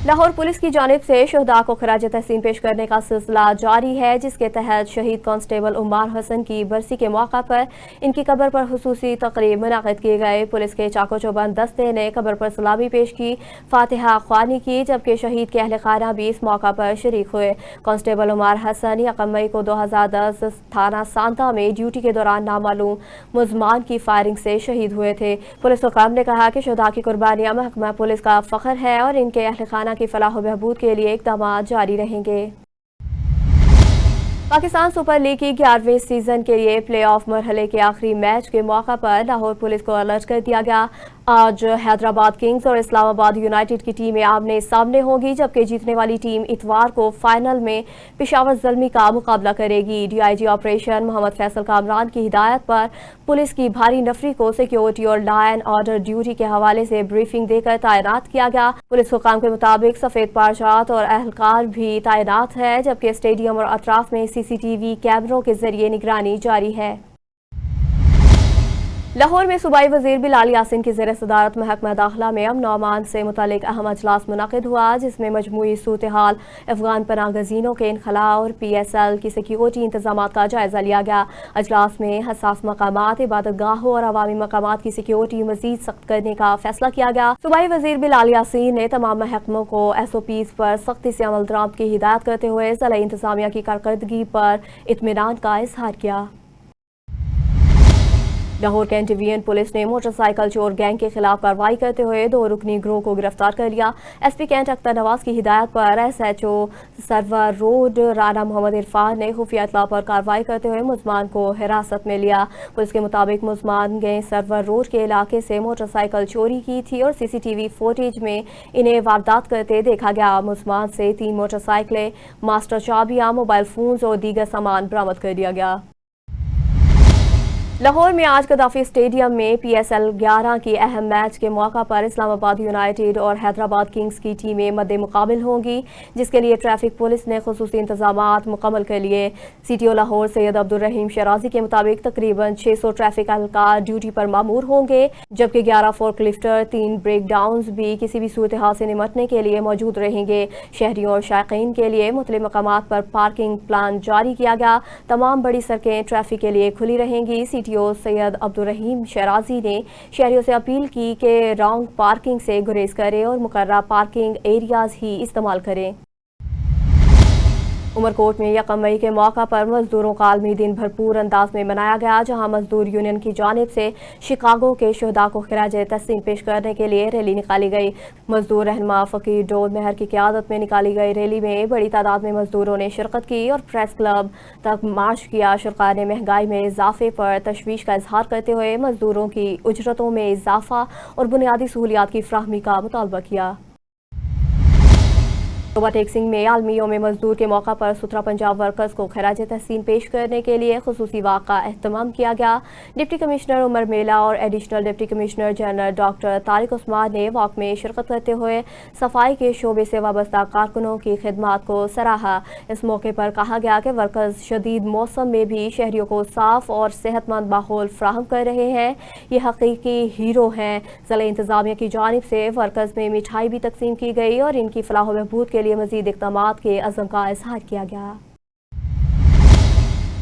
लाहौर पुलिस की जानिब से शहदा को खराज तहसीन पेश करने का सिलसिला जारी है, जिसके तहत शहीद कांस्टेबल उमार हसन की बरसी के मौका पर इनकी कब्र पर खुसूसी तकरीब मुनाक़िद की गई। पुलिस के चाको चौबंद दस्ते ने कब्र पर सलामी पेश की, फातिहा ख्वानी की, जबकि शहीद के अहल खाना भी इस मौका पर शरीक हुए। कांस्टेबल उमार हसन 1 मई को 2010 थाना सांता में ड्यूटी के दौरान नामालूम मुलजमान की फायरिंग से शहीद हुए थे। पुलिस हुकाम ने कहा कि शहदा की कुर्बानियां महकमा पुलिस का फख्र है और इनके अहल खाना की फलाह व बहबूद के लिए इक़दाम जारी रहेंगे। पाकिस्तान सुपर लीग की 11वें सीजन के लिए प्ले ऑफ मरहले के आखिरी मैच के मौका पर लाहौर पुलिस को अलर्ट कर दिया गया। आज हैदराबाद किंग्स और इस्लामाबाद यूनाइटेड की टीमें आमने सामने होंगी, जबकि जीतने वाली टीम इतवार को फाइनल में पेशावर ज़ल्मी का मुकाबला करेगी। DIG ऑपरेशन मोहम्मद फैसल कामरान की हिदायत पर पुलिस की भारी नफरी को सिक्योरिटी और लॉ एंड ऑर्डर ड्यूटी के हवाले से ब्रीफिंग देकर तैनात किया गया। पुलिस हुकाम के मुताबिक सफेद पारचात और अहलकार भी तैनात है, जबकि स्टेडियम और अतराफ में CCTV कैमरों के जरिए निगरानी जारी है। लाहौर में सूबाई वजीर बिलाल यासीन की ज़ेर सदारत महकमा दाखिला में अमन और अमान से मुतालिक अहम अजलास मुनाकिद हुआ, जिसमें मजमूई सूरत हाल, अफगान पनाहगज़ीनों के इनखला और PSL की सिक्योरिटी इंतजामात का जायजा लिया गया। अजलास में हसास मकामात, इबादत गाहों और अवामी मकामात की सिक्योरिटी मजीद सख्त करने का फैसला किया गया। सूबाई वजीर बिलाल यासीन ने तमाम महकमों को SOPs पर सख्ती से अमल दरामद की हिदायत करते हुए ज़िला इंतजामिया की कारकर्दगी पर इत्मीनान का इजहार किया। लाहौर कैंटवियन पुलिस ने मोटरसाइकिल चोर गैंग के खिलाफ कार्रवाई करते हुए 2 रुकनी गिरोह को गिरफ्तार कर लिया। SP कैंट अख्तर नवाज की हिदायत पर SHO सरवर रोड राना मोहम्मद इरफान ने खुफिया इत्तला पर कार्रवाई करते हुए मुलजमान को हिरासत में लिया। पुलिस के मुताबिक मुलजमान ने सरवर रोड के इलाके से मोटरसाइकिल चोरी की थी और CCTV फुटेज में इन्हें वारदात करते देखा गया। मुलजमान से 3 मोटरसाइकिलें, मास्टर चाबियां, मोबाइल फोन्स और दीगर सामान बरामद कर लिया गया। लाहौर में आज गद्दाफी स्टेडियम में PSL 11 की अहम मैच के मौका पर इस्लामाबाद यूनाइटेड और हैदराबाद किंग्स की टीमें मद्दे मुकाबिल होंगी, जिसके लिए ट्रैफिक पुलिस ने खुसूसी इंतजामात मुकम्मल कर लिए। CTO लाहौर सैयद अब्दुल रहीम शराजी के मुताबिक तकरीबन 600 ट्रैफिक एहलकार ड्यूटी पर मामूर होंगे, जबकि 11 फोर्कलिफ्टर, 3 ब्रेक डाउन्स भी किसी भी सूरत हाल से निमटने के लिए मौजूद रहेंगे। शहरियों और शायकीन के लिए मुख्तलिफ मकामात पर पार्किंग प्लान जारी किया गया। तमाम बड़ी सड़कें ट्रैफिक के लिए खुली रहेंगी। सैयद अब्दुल रहीम शराजी ने शहरियों से अपील की कि रॉन्ग पार्किंग से गुरेज करें और मुकर्रर पार्किंग एरियाज ही इस्तेमाल करें। उमरकोट में 1 मई के मौका पर मजदूरों का आलमी दिन भरपूर अंदाज में मनाया गया, जहां मजदूर यूनियन की जानिब से शिकागो के शहदा को खिराज तहसीन पेश करने के लिए रैली निकाली गई। मजदूर रहनुमा फकीर डोल मेहर की क़यादत में निकाली गई रैली में बड़ी तादाद में मजदूरों ने शिरकत की और प्रेस क्लब तक मार्च किया। शुरका ने महंगाई में इजाफे पर तशवीश का इजहार करते हुए मजदूरों की उजरतों में इजाफा और बुनियादी सहूलियात की फ्राहमी का मुतालबा किया। टेक सिंह में आलमी यौम मजदूर के मौका पर सुथरा पंजाब वर्कर्स को खराज तहसीन पेश करने के लिए खुसूसी वाक़ का एहतमाम किया गया। डिप्टी कमिश्नर उमर मेला और additional deputy commissioner general doctor Tariq Usman ने वाक़ में शिरकत करते हुए सफाई के शोबे से वाबस्ता कारकुनों की खिदमात को सराहा। इस मौके पर कहा गया कि वर्कर्स शदीद मौसम में भी शहरियों को साफ और सेहतमंद माहौल फ्राहम कर रहे हैं। ये हकीकी हीरो हैं। ज़िला इंतजामिया की जानिब से वर्कर्स में मिठाई भी तकसीम की गई और इनकी फलाह व बहबूद के लिए मजीद इक़दामात के अज़म का इजहार किया गया।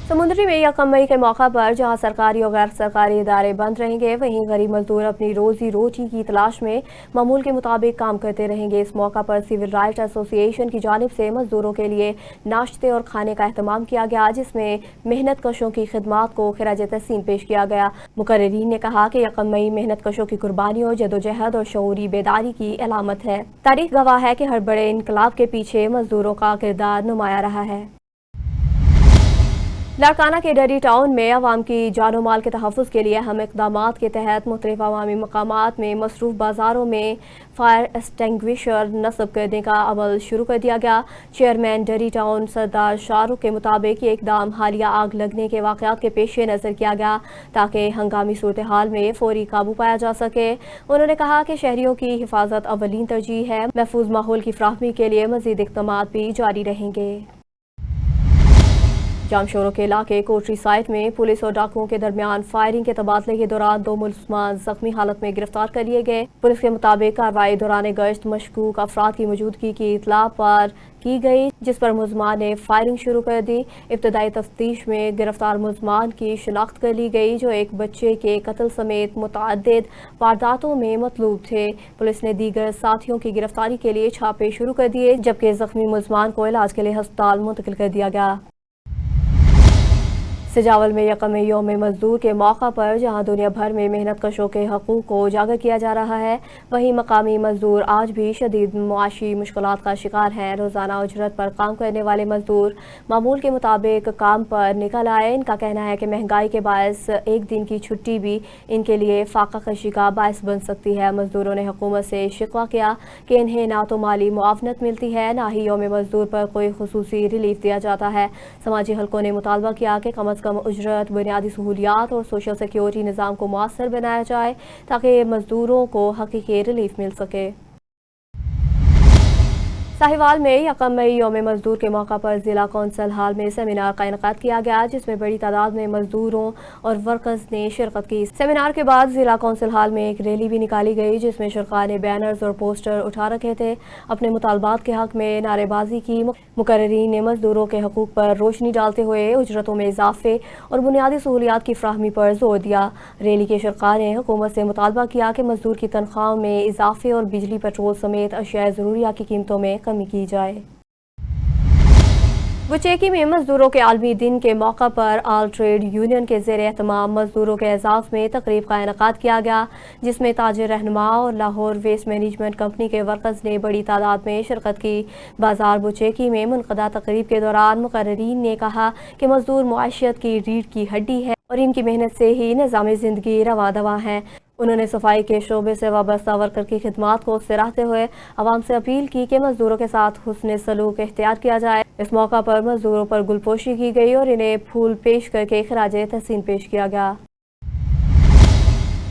समुद्री में 1 मई के मौका पर जहां सरकारी और गैर सरकारी इदारे बंद रहेंगे, वहीं गरीब मजदूर अपनी रोजी रोटी की तलाश में मामूल के मुताबिक काम करते रहेंगे। इस मौका पर सिविल राइट एसोसिएशन की जानिब से मजदूरों के लिए नाश्ते और खाने का अहतमाम किया गया, जिसमें मेहनत कशों की खिदमात को खिराज तहसीन पेश किया गया। मुकर्रीरीन ने कहा कि 1 मई मेहनत कशों की कुर्बानियों, जदोजहद और शऊरी बेदारी की अलामत है। तारीख गवाह है कि हर बड़े इनकलाब के पीछे मजदूरों का किरदार नुमाया रहा है। लाड़काना के डरी टाउन में अवाम की जानो माल के तहफ़्फ़ुज़ के लिए अहम इक़दामात के तहत मुख्तलिफ़ अवामी मकामात में मसरूफ़ बाज़ारों में फायर एक्सटिंग्विशर नस्ब करने का अमल शुरू कर दिया गया। चेयरमैन डरी टाउन सरदार शाहरुख के मुताबिक ये इक़दाम हालिया आग लगने के वाक़यात के पेश नज़र किया गया ताकि हंगामी सूरत हाल में फ़ौरी काबू पाया जा सके। उन्होंने कहा कि शहरियों की हिफाजत अवलीन तरजीह है। महफूज माहौल की फ़राहमी के लिए मज़ीद इक़दामात भी जारी रहेंगे। जामशोरों के इलाके कोटरी साइट में पुलिस और डाकुओं के दरमियान फायरिंग के तबादले के दौरान 2 मुलजमान जख्मी हालत में गिरफ्तार कर लिए गए। पुलिस के मुताबिक कार्रवाई दौरान गश्त मशकूक अफराद की मौजूदगी की इतला पर की गई, जिस पर मुलजमान ने फायरिंग शुरू कर दी। इब्तदाई तफ्तीश में गिरफ्तार मुलजमान की शिनाख्त कर ली गई, जो एक बच्चे के कत्ल समेत मुतअद्दिद वारदातों में मतलूब थे। पुलिस ने दीगर साथियों की गिरफ्तारी के लिए छापे शुरू कर दिए, जबकि जख्मी मुलजमान को इलाज के लिए अस्पताल मुंतकिल कर दिया गया। सिजावल में 1 मई यौम मजदूर के मौका पर जहां दुनिया भर में मेहनत कशों के हकूक़ को उजागर किया जा रहा है, वहीं मकामी मजदूर आज भी शदीद मुआशी मुश्किलात का शिकार हैं। रोज़ाना उजरत पर काम करने वाले मजदूर मामूल के मुताबिक काम पर निकल आए। इनका कहना है कि महंगाई के बायस एक दिन की छुट्टी भी इनके लिए फाका कशी का बायस बन सकती है। मजदूरों ने हुकूमत से शिकवा किया कि इन्हें ना तो माली मुआवनत मिलती है, ना ही यौम मजदूर पर कोई खुसूसी रिलीफ दिया जाता है। समाजी हलकों ने मुतालबा किया कि कम कम उजरत, बुनियादी सहूलियात और सोशल सिक्योरिटी निज़ाम को मौसर बनाया जाए ताकि मजदूरों को हकीकी रिलीफ मिल सके। साहिवाल में 1 मई यौम मजदूर के मौका पर जिला कौंसल हाल में सेमिनार का इनकाद किया गया, जिसमें बड़ी तादाद में मजदूरों और वर्कर्स ने शिरकत की। सेमिनार के बाद जिला कौंसल हाल में एक रैली भी निकाली गई, जिसमें शुरका ने बैनर्स और पोस्टर उठा रखे थे। अपने मुतालबात के हक में नारेबाजी की। मुकर्रीरीन ने मजदूरों के हकूक पर रोशनी डालते हुए उजरतों में इजाफे और बुनियादी सहूलियात की फ्राहमी पर जोर दिया। रैली के शुरका ने हुकूमत से मुतालबा किया कि मजदूर की तनख्वाहों में इजाफे और बिजली, पेट्रोल समेत अशिया ज़रूरिया की कीमतों में कमी की जाए। बुचेकी में मजदूरों के आलमी दिन के मौका पर ऑल ट्रेड यूनियन के ज़ेर एहतमाम मजदूरों के एजाज़ में तकरीब का इनकाद किया गया, जिसमें ताजिर रहनुमा और लाहौर वेस्ट मैनेजमेंट कंपनी के वर्कर्स ने बड़ी तादाद में शिरकत की। बाजार बुचेकी में मुनक़दा तकरीब के दौरान मुकर्रीरीन ने कहा कि मजदूर मुआशियत की रीढ़ की हड्डी है और इनकी मेहनत से ही निज़ाम ज़िंदगी रवा दवा है। उन्होंने सफाई के शोबे से वाबस्ता वर्कर की खिदमात को सराहते हुए आवाम से अपील की कि मजदूरों के साथ हुस्न सलूक इख्तियार किया जाए। इस मौका पर मजदूरों पर गुलपोशी की गई और इन्हें फूल पेश करके खिराज तहसीन पेश किया गया।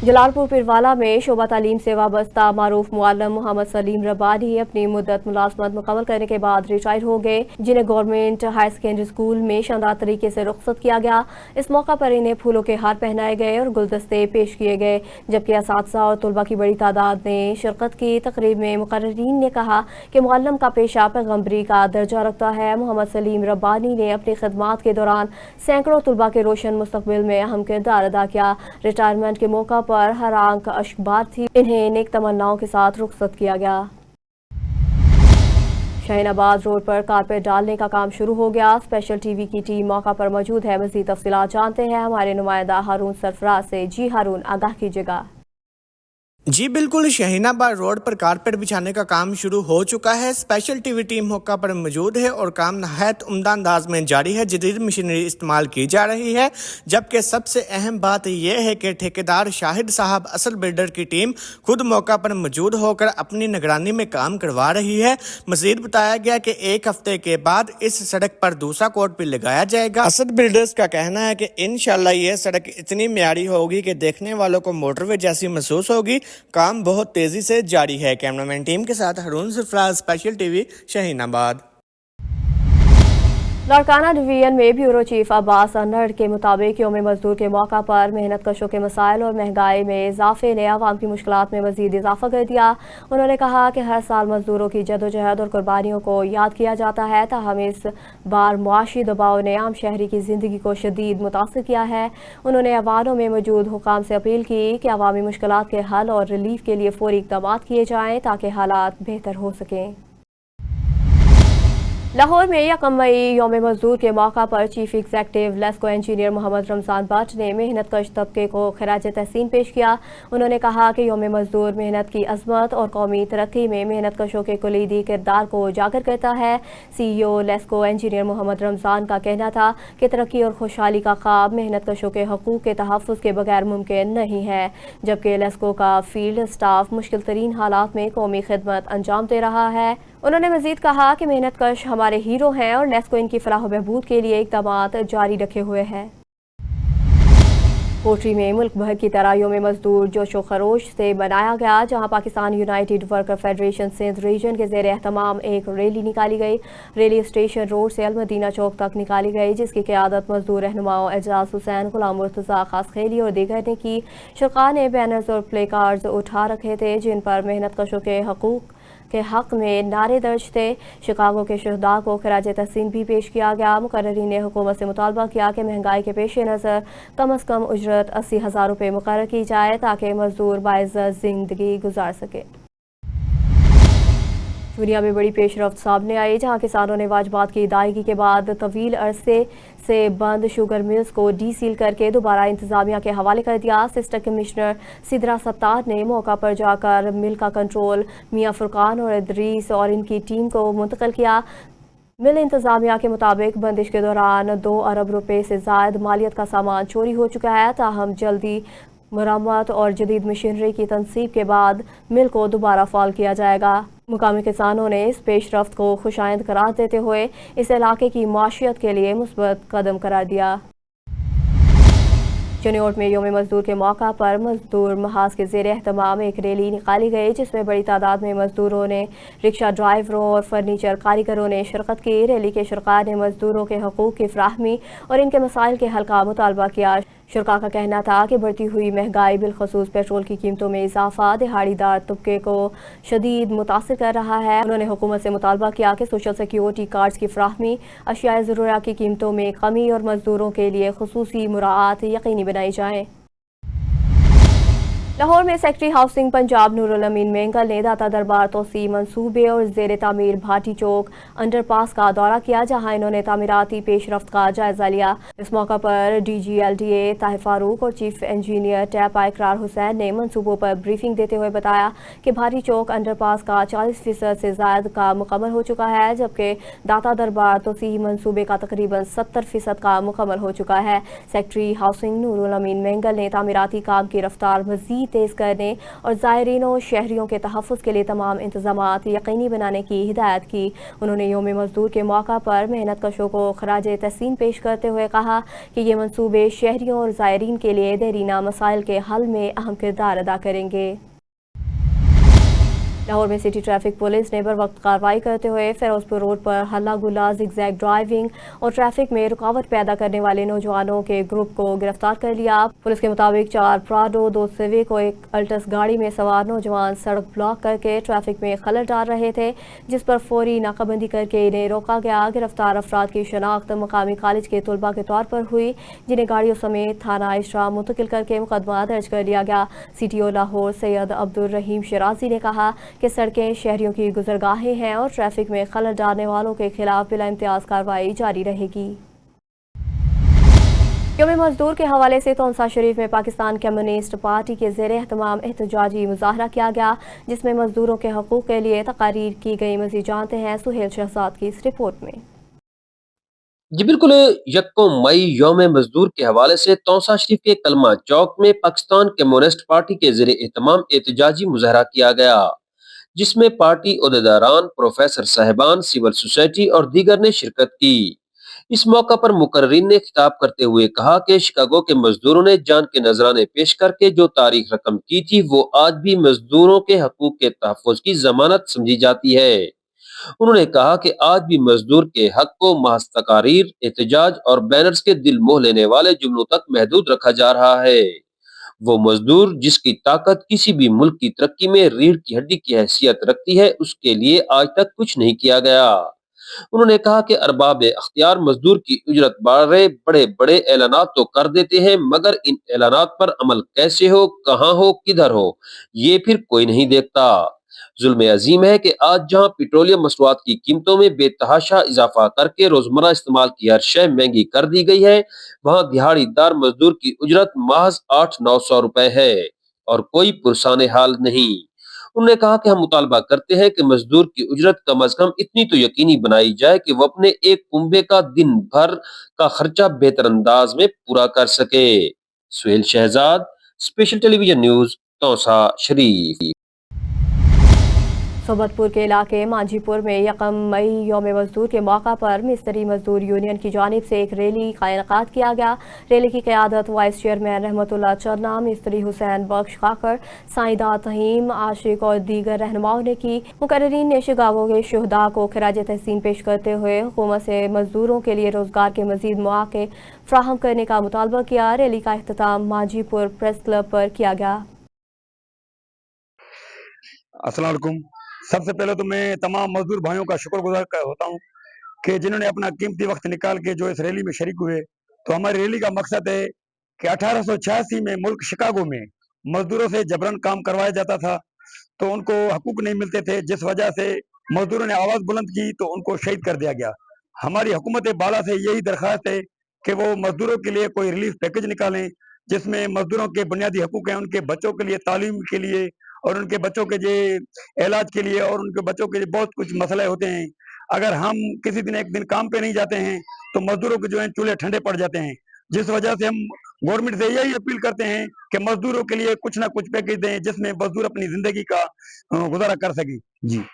जलालपुर पिरवाला में शोबा तालीम से वाबस्ता मारूफ मुअल्लिम मोहम्मद सलीम रब्बानी अपनी मुद्दत मुलाजमत मुकम्मल करने के बाद रिटायर हो गए, जिन्हें गवर्नमेंट हायर सेकेंडरी स्कूल में शानदार तरीके से रुखसत किया गया। इस मौका पर इन्हें फूलों के हार पहनाए गए और गुलदस्ते पेश किए गए, जबकि असातिज़ा और तलबा की बड़ी तादाद ने शिरकत की। तकरीब में मुकर्रीरीन ने कहा कि मुअल्लिम का पेशा पैगम्बरी का दर्जा रखता है। मोहम्मद सलीम रब्बानी ने अपनी खिदमात के दौरान सैकड़ों तलबा के रोशन मुस्तकबिल में अहम किरदार अदा किया। रिटायरमेंट के मौका पर हर आंख अश्कबार थी। इन्हें नेक तमन्नाओं के साथ रुखसत किया गया। शाहीनाबाद रोड पर कारपेट डालने का काम शुरू हो गया। स्पेशल टीवी की टीम मौका पर मौजूद है। मज़ीद तफसीलात जानते हैं हमारे नुमाइंदा हारून सरफराज से। जी हारून, आगाह कीजिएगा। जी बिल्कुल, शाहीनाबाद रोड पर कारपेट बिछाने का काम शुरू हो चुका है। स्पेशल टीवी टीम मौका पर मौजूद है और काम नहायत उम्दा अंदाज में जारी है। जदीद मशीनरी इस्तेमाल की जा रही है, जबकि सबसे अहम बात यह है कि ठेकेदार शाहिद साहब असल बिल्डर की टीम खुद मौका पर मौजूद होकर अपनी निगरानी में काम करवा रही है। मजीद बताया गया कि 1 हफ्ते के बाद इस सड़क पर दूसरा कोट भी लगाया जाएगा। असद बिल्डर्स का कहना है कि इंशाल्लाह यह सड़क इतनी म्यारी होगी कि देखने वालों को मोटरवे जैसी महसूस होगी। काम बहुत तेजी से जारी है। कैमरामैन टीम के साथ Haroon Sarfaraz, special TV, Shaheenabad. Larkana division में ब्यूरो चीफ अब्बास अनड़ के मुताबिक यौम मजदूर के मौका पर मेहनत कशों के मसाइल और महंगाई में इजाफे ने आवाम की मुश्किलात में मजीद इजाफा कर दिया। उन्होंने कहा कि हर साल मजदूरों की जदोजहद और कुर्बानियों को याद किया जाता है, ताहम इस बार मुआशी दबाव ने आम शहरी की जिंदगी को शदीद मुतासर किया है। उन्होंने अवानों में मौजूद हुकाम से अपील की कि अवामी मुश्किलात के हल और रिलीफ के लिए फौरी इक़दाम किए जाएँ ताकि हालात बेहतर हो सकें। लाहौर में 1 मई यौम मजदूर के मौका पर chief executive LESCO engineer Mohammad Ramzan Bhatt ने मेहनत कश तबके को खराज तहसीन पेश किया। उन्होंने कहा कि यौम मजदूर मेहनत की अजमत और कौमी तरक्की में मेहनत कशों के कुलीदी किरदार को उजागर करता है। CEO लेस्को इंजीनियर मोहम्मद रमजान का कहना था कि तरक्की और खुशहाली का ख्वाब मेहनत कशों के हकूक़ के तहफ़्फ़ुज़ के बगैर मुमकिन नहीं है, जबकि लेस्को का फील्ड स्टाफ मुश्किल तरीन हालात में कौमी खिदमत अंजाम दे रहा है। उन्होंने मजीद कहा कि मेहनत कश हमारे हीरो हैं और लेस्को इनकी फलाह व बहबूद के लिए इक़दाम जारी रखे हुए हैं। कोटरी में मुल्क भर की तरह यौम मजदूर जोशो खरोश से मनाया गया, जहां Pakistan united worker federation Sindh region के ज़ेर एहतमाम एक रैली निकाली गई। रैली स्टेशन रोड से अलमदीना चौक तक निकाली गई, जिसकी क़यादत मजदूर रहनुमाओं एजाज हुसैन, गुलाम मुर्तज़ा खास खेली और दीगर ने की। शुरका ने बैनर्स और प्ले कार्ड्स उठा रखे थे जिन पर मेहनत कशों के हकूक़ के हक में नारे दर्ज थे। शिकागो के शहदा को खराज तहसीन भी पेश किया गया। मुकर्रीन ने हुकूमत से मुतालबा किया कि महंगाई के पेश नज़र कम अज़ कम उजरत 80,000 रुपये मुकर्रर की जाए ताकि मजदूर बाइज़्ज़त ज़िंदगी गुजार सके। दुनिया में बड़ी पेशरफ्त सामने आई, जहां किसानों ने वाजबात की अदायगी के बाद तवील अरसे से बंद शुगर मिल्स को डीसील करके दोबारा इंतजामिया के हवाले कर दिया। असिस्टेंट कमिश्नर सिद्रा सत्तार ने मौका पर जाकर मिल का कंट्रोल मियां फुरकान और इदरीस और इनकी टीम को मुंतकिल किया। मिल इंतजामिया के मुताबिक बंदिश के दौरान 2 अरब रुपए से ज़ायद मालियत का सामान चोरी हो चुका है, ताहम जल्दी मरम्मत और जदीद मशीनरी की तनसीब के बाद मिल को दोबारा फाल किया जाएगा। मुकामी किसानों ने इस पेशरफ्त को खुशाइंद करार देते हुए इस इलाके की माशियत के लिए मुस्बत कदम करार दिया। चनियोट में यौम मजदूर के मौका पर मजदूर महाज के ज़ेर एहतमाम एक रैली निकाली गई, जिसमें बड़ी तादाद में मजदूरों ने, रिक्शा ड्राइवरों और फर्नीचर कारीगरों ने शिरकत की। रैली के शुरका ने मजदूरों के हकूक़ की फ्राहमी और इनके मसाइल के हल का मुतालबा किया। शुरका का कहना था कि बढ़ती हुई महंगाई बिलखसूस पेट्रोल की कीमतों में इजाफा दिहाड़ीदार तबके को शदीद मुतासिर कर रहा है। उन्होंने हुकूमत से मुतालबा किया कि सोशल सिक्योरिटी कार्ड्स की फ्राहमी, अशियाए ज़रूरियात की कीमतों में कमी और मजदूरों के लिए खुसूसी मुराआत यकीनी बनाई जाए। लाहौर में सेक्रेटरी हाउसिंग पंजाब नूरुल अमीन मेंगल ने दाता दरबार तोसी मंसूबे और ज़ेर तामीर भाटी चौक अंडरपास का दौरा किया, जहां इन्होंने तामीराती पेशरफ्त का जायजा लिया। इस मौका पर DGLDA ताहिर फारूक और चीफ इंजीनियर टैपा इकरार हुसैन ने मंसूबों पर ब्रीफिंग देते हुए बताया कि भाटी चौक अंडरपास का 40% से ज़ायद का मुकम्मल हो चुका है, जबकि दाता दरबार तोसी मंसूबे का तकरीबन 70% का मुकम्मल हो चुका है। सेक्रेटरी हाउसिंग नूरुल अमीन मेंगल ने तामीराती काम की रफ्तार मज़ीद तेज़ करने और ज़ायरीन और शहरियों के तहफ़्फ़ुज़ के लिए तमाम इंतज़ामात यकीनी बनाने की हिदायत की। उन्होंने यौम मजदूर के मौका पर मेहनत कशों को खराज तहसीन पेश करते हुए कहा कि ये मंसूबे शहरियों और ज़ायरीन के लिए देरीना मसाइल के हल में अहम किरदार अदा करेंगे। लाहौर में सिटी ट्रैफिक पुलिस ने बर वक्त कार्रवाई करते हुए फिरोजपुर रोड पर हल्ला गुल्ला, जिगजैग ड्राइविंग और ट्रैफिक में रुकावट पैदा करने वाले नौजवानों के ग्रुप को गिरफ्तार कर लिया। पुलिस के मुताबिक 4 प्राडो, 2 सिविक और 1 अल्टस गाड़ी में सवार नौजवान सड़क ब्लॉक करके ट्रैफिक में खलल डाल रहे थे, जिस पर फौरी नाकाबंदी करके इन्हें रोका गया। गिरफ्तार अफराद की शनाख्त मकामी कॉलेज के तलबा के तौर पर हुई, जिन्हें गाड़ियों समेत थाना इशरा मुंतकिल करके मुकदमा दर्ज कर लिया गया। CTO लाहौर सैयद अब्दुल रहीम शराजी ने कहा कि सड़कें शहरियों की गुजरगाहें हैं और ट्रैफिक में खलल डालने वालों के खिलाफ बिला इम्तियाज कार्रवाई जारी रहेगी। यौम मजदूर के हवाले से तौंसा शरीफ में पाकिस्तान कम्युनिस्ट पार्टी के ज़ेर एहतमाम एहतजाजी मुजाहरा किया गया, जिसमें मजदूरों के हकूक़ के लिए तकारीर की गई। मज़ीद जानते हैं सुहेल शहजाद की इस रिपोर्ट में। जी बिल्कुल, 1 मई यौम मजदूर के हवाले से तौसा शरीफ के कलमा चौक में पाकिस्तान कम्युनिस्ट पार्टी के ज़ेर एहतमाम एहतजाजी मुजाहरा किया गया, जिसमें पार्टी ओहदेदारान, प्रोफेसर साहिबान, सिविल सोसाइटी और दीगर ने शिरकत की। इस मौका पर मुकर्रीन ने खिताब करते हुए कहा कि शिकागो के मजदूरों ने जान के नजराने पेश करके जो तारीख रकम की थी, वो आज भी मजदूरों के हकूक के तहफ़्फ़ुज़ की जमानत समझी जाती है। उन्होंने कहा कि आज भी मजदूर के हक को महज तकारीर, एहतजाज और बैनर्स के दिल मोह लेने वाले जुमलों तक महदूद रखा जा रहा है। वो मजदूर जिसकी ताकत किसी भी मुल्क की तरक्की में रीढ़ की हड्डी की हैसियत रखती है, उसके लिए आज तक कुछ नहीं किया गया। उन्होंने कहा कि अरबाब अख्तियार मजदूर की उजरत बारे बड़े बड़े ऐलानात तो कर देते हैं, मगर इन ऐलानात पर अमल कैसे हो, कहाँ हो, किधर हो, ये फिर कोई नहीं देखता। जुल्म अजीम है कि आज जहां पेट्रोलियम मसनूआत की कीमतों में बेतहाशा इजाफा करके रोजमर्रा इस्तेमाल की हर शय महंगी कर दी गई है, वहां दिहाड़ीदार मजदूर की उजरत महज 800-900 रुपए है और कोई पुरसाने हाल नहीं। उन्होंने कहा कि हम मुतालबा करते हैं कि मजदूर की उजरत कम अज कम इतनी तो यकीनी बनाई जाए कि वो अपने एक कुंबे का दिन भर का खर्चा बेहतर अंदाज में पूरा कर सके। Suhail Shahzad, special television news, Taunsa Sharif. Sobatpur के इलाके मांझीपुर में 1 मई यौम मजदूर के मौका पर मिस्त्री मजदूर यूनियन की जानिब से एक रैली का इनेकाद किया गया। रैली की क़यादत वाइस चेयरमैन रहमतुल्लाह चन्ना, मिस्त्री हुसैन बख्श खाकर, साइदा तहीम आशिक और दीगर रहनुमाओं ने की। मुकर्रीरीन ने शिकागो के शुहदा को खराज तहसीन पेश करते हुए हुकूमत से मजदूरों के लिए रोजगार के मजीद मौके फ्राहम करने का मुतालबा किया। रैली का इख्तिताम मांझीपुर प्रेस क्लब पर किया गया। अस्सलाम वालेकुम। सबसे पहले तो मैं तमाम मजदूर भाइयों का शुक्रगुजार होता हूँ कि जिन्होंने अपना कीमती वक्त निकाल के जो इस रैली में शरीक हुए। तो हमारी रैली का मकसद है कि 1886 में मुल्क शिकागो में मजदूरों से जबरन काम करवाया जाता था, तो उनको हकूक नहीं मिलते थे, जिस वजह से मजदूरों ने आवाज़ बुलंद की तो उनको शहीद कर दिया गया। हमारी हुकूमत बाला से यही दरख्वास्त है कि वो मजदूरों के लिए कोई रिलीफ पैकेज निकालें, जिसमें मजदूरों के बुनियादी हकूक हैं, उनके बच्चों के लिए तालीम के लिए और उनके बच्चों के जो इलाज के लिए और उनके बच्चों के लिए बहुत कुछ मसले होते हैं। अगर हम किसी दिन एक दिन काम पे नहीं जाते हैं तो मजदूरों के जो हैं चूल्हे ठंडे पड़ जाते हैं, जिस वजह से हम गवर्नमेंट से यही अपील करते हैं कि मजदूरों के लिए कुछ ना कुछ पैकेज दें जिसमें मजदूर अपनी जिंदगी का गुजारा कर सके। जी।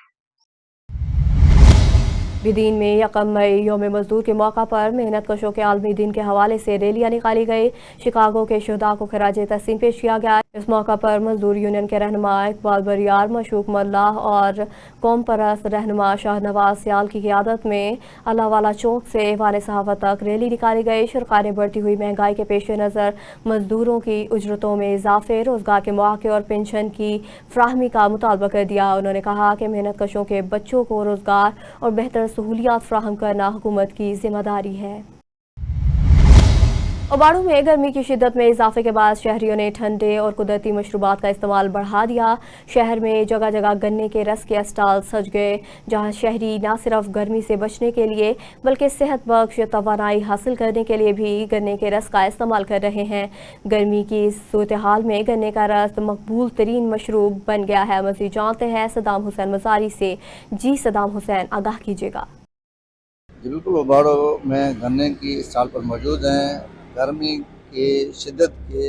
बिदीन में 1 मई यौम मजदूर के मौका पर मेहनत कशों के आलमी दिन के हवाले से रैलियां निकाली गई। शिकागो के शुहदा को खराज तहसीन पेश किया गया। इस मौका पर मजदूर यूनियन के रहनुमा इकबाल बरियार, मशूक मल्लाह और कौम परस्त रहनुमा शाहनवाज सियाल की क़यादत में अल्लाहवाला चौक से ऐवान सहाफ़त तक रैली निकाली गई। शुरका ने बढ़ती हुई महंगाई के पेश नज़र मजदूरों की उजरतों में इजाफे, रोजगार के मौके और पेंशन की फ्राहमी का मुतालबा कर दिया। उन्होंने कहा कि मेहनत कशों के बच्चों को रोजगार और बेहतर सहूलियात फ्राहम करना हुकूमत की जिम्मेदारी है। ओबाड़ू में गर्मी की शिद्दत में इजाफे के बाद शहरियों ने ठंडे और कुदरती मशरूबात का इस्तेमाल बढ़ा दिया। शहर में जगह जगह गन्ने के रस के स्टॉल सज गए, जहां शहरी न सिर्फ गर्मी से बचने के लिए बल्कि सेहत बख्श तवानाई हासिल करने के लिए भी गन्ने के रस का इस्तेमाल कर रहे हैं। गर्मी की इस सूरत हाल में गन्ने का रस मकबूल तरीन मशरूब बन गया है। मज़ीद जानते हैं सदाम हुसैन मज़ारी से। जी सदाम हुसैन, आगाह कीजिएगा। बिल्कुल, ओबाड़ो में गन्ने की स्टॉल पर मौजूद हैं। गर्मी की शिद्दत के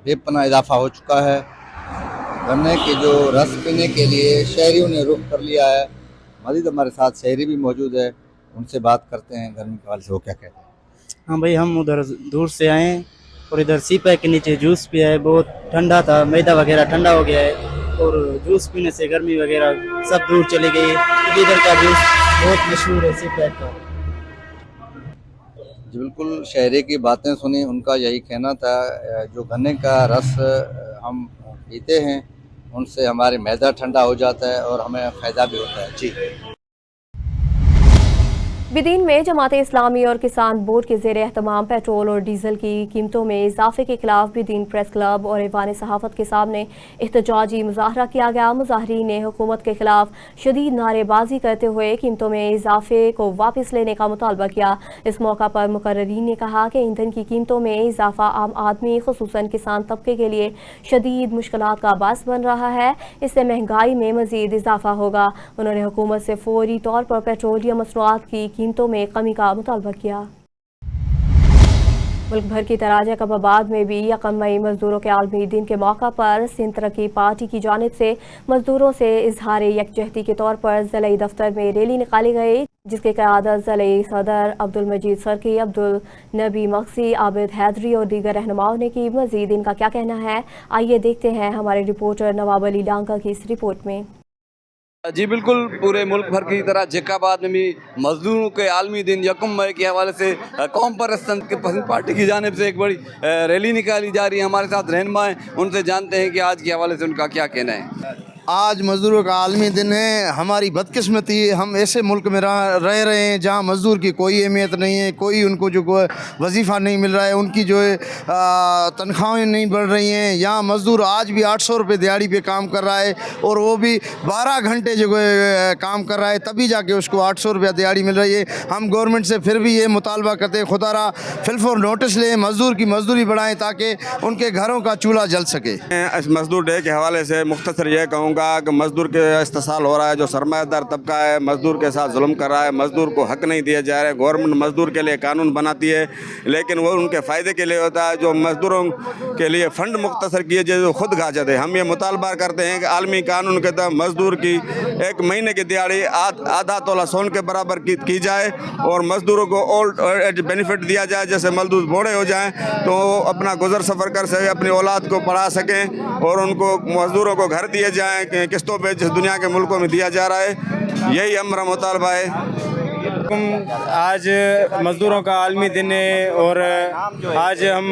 बेपनाह इजाफा हो चुका है। गन्ने के जो रस पीने के लिए शहरियों ने रुख कर लिया है। मज़ीद हमारे साथ शहरी भी मौजूद है, उनसे बात करते हैं गर्मी के हवाले से वो क्या कहते हैं। हाँ भाई, हम उधर दूर से आए और इधर सीपा के नीचे जूस पिया है। बहुत ठंडा था, मैदा वगैरह ठंडा हो गया है और जूस पीने से गर्मी वगैरह सब दूर चली गई। इधर का जूस बहुत मशहूर है सीपा का। बिल्कुल, शहरी की बातें सुनी, उनका यही कहना था जो गन्ने का रस हम पीते हैं उनसे हमारे मैदा ठंडा हो जाता है और हमें फ़ायदा भी होता है। जी। बिदीन में जमाते इस्लामी और किसान बोर्ड के ज़ेर एहतमाम पेट्रोल और डीजल की कीमतों में इजाफे के खिलाफ बिदीन प्रेस क्लब और ऐवान सहाफ़त के सामने एहतजाजी मुजाहरा किया गया। मुजाहरीन ने हुकूमत के खिलाफ शदीद नारेबाजी करते हुए कीमतों में इजाफे को वापस लेने का मुतालबा किया। इस मौका पर मुकर्रीरीन ने कहा कि ईंधन की कीमतों में इजाफा आम आदमी खुसूसन किसान तबके के लिए शदीद मुश्किलात का बास बन रहा है। इससे महंगाई में मजीद इजाफा होगा। उन्होंने हुकूमत से फौरी तौर पर पेट्रोलियम मसनूआत की कीमतों में कमी का मुतालबा किया। मुल्क भर की तरह जैकबाबाद में भी 1 मई मजदूरों के आलमी दिन के मौका पर सिंध तरक्की पार्टी की जानिब से मजदूरों से इजहार यकजहती के तौर पर ज़िले दफ्तर में रैली निकाली गई, जिसकी क़यादत ज़िले सदर अब्दुल मजीद सरकी, अब्दुल नबी मक्सी, आबिद हैदरी और दीगर रहनुमाओं ने की। मजीद इनका क्या कहना है, आइए देखते हैं हमारे रिपोर्टर नवाब अली लांका की इस रिपोर्ट में। जी बिल्कुल, पूरे मुल्क भर की तरह जेकाबाद में भी मजदूरों के आलमी दिन यकम मई के हवाले से कौम परस्त के पसंद पार्टी की जानिब से एक बड़ी रैली निकाली जा रही है। हमारे साथ रहनुमा हैं, उनसे जानते हैं कि आज के हवाले से उनका क्या कहना है। आज मज़दूरों का आलमी दिन है। हमारी बदकिस्मती, हम ऐसे मुल्क में रह रहे हैं जहाँ मज़दूर की कोई अहमियत नहीं है, कोई उनको जो वजीफ़ा नहीं मिल रहा है, उनकी जो है तनख्वाहें नहीं बढ़ रही हैं। यहाँ मज़दूर आज भी 800 रुपये दिहाड़ी पे काम कर रहा है और वो भी 12 घंटे जो काम कर रहा है, तभी जाके उसको 800 रुपया दिहाड़ी मिल रही है। हम गवर्नमेंट से फिर भी ये मुतालबा करते हैं, खुदारा फिलफोर नोटिस लें, मज़दूर की मज़दूरी बढ़ाएँ ताकि उनके घरों का चूल्हा जल सके। इस मजदूर डे के हवाले से मुख्तसर ये कहूँगा कि मजदूर के इस्तेसाल हो रहा है, जो सरमायादार तबका है मजदूर के साथ जुल्म कर रहा है, मजदूर को हक नहीं दिया जा रहा है। गवर्नमेंट मजदूर के लिए कानून बनाती है लेकिन वो उनके फ़ायदे के लिए होता है। जो मजदूरों के लिए फ़ंड मुख्तसर किए जाए जो खुद गाजत है। हम ये मुतालबा करते हैं कि आलमी कानून के तहत मजदूर की एक महीने की दिहाड़ी आधा तोला सोन के बराबर की जाए और मजदूरों को ओल्ड एज बेनिफिट दिया जाए। जैसे मजदूर बूढ़े हो जाएँ तो अपना गुजर सफ़र कर सकें, अपनी औलाद को पढ़ा सकें और उनको मजदूरों को घर दिए जाएँ किस्तों पे, जिस दुनिया के मुल्कों में दिया जा रहा है। यही हमारा मुतालबा है। आज मज़दूरों का आलमी दिन है और आज हम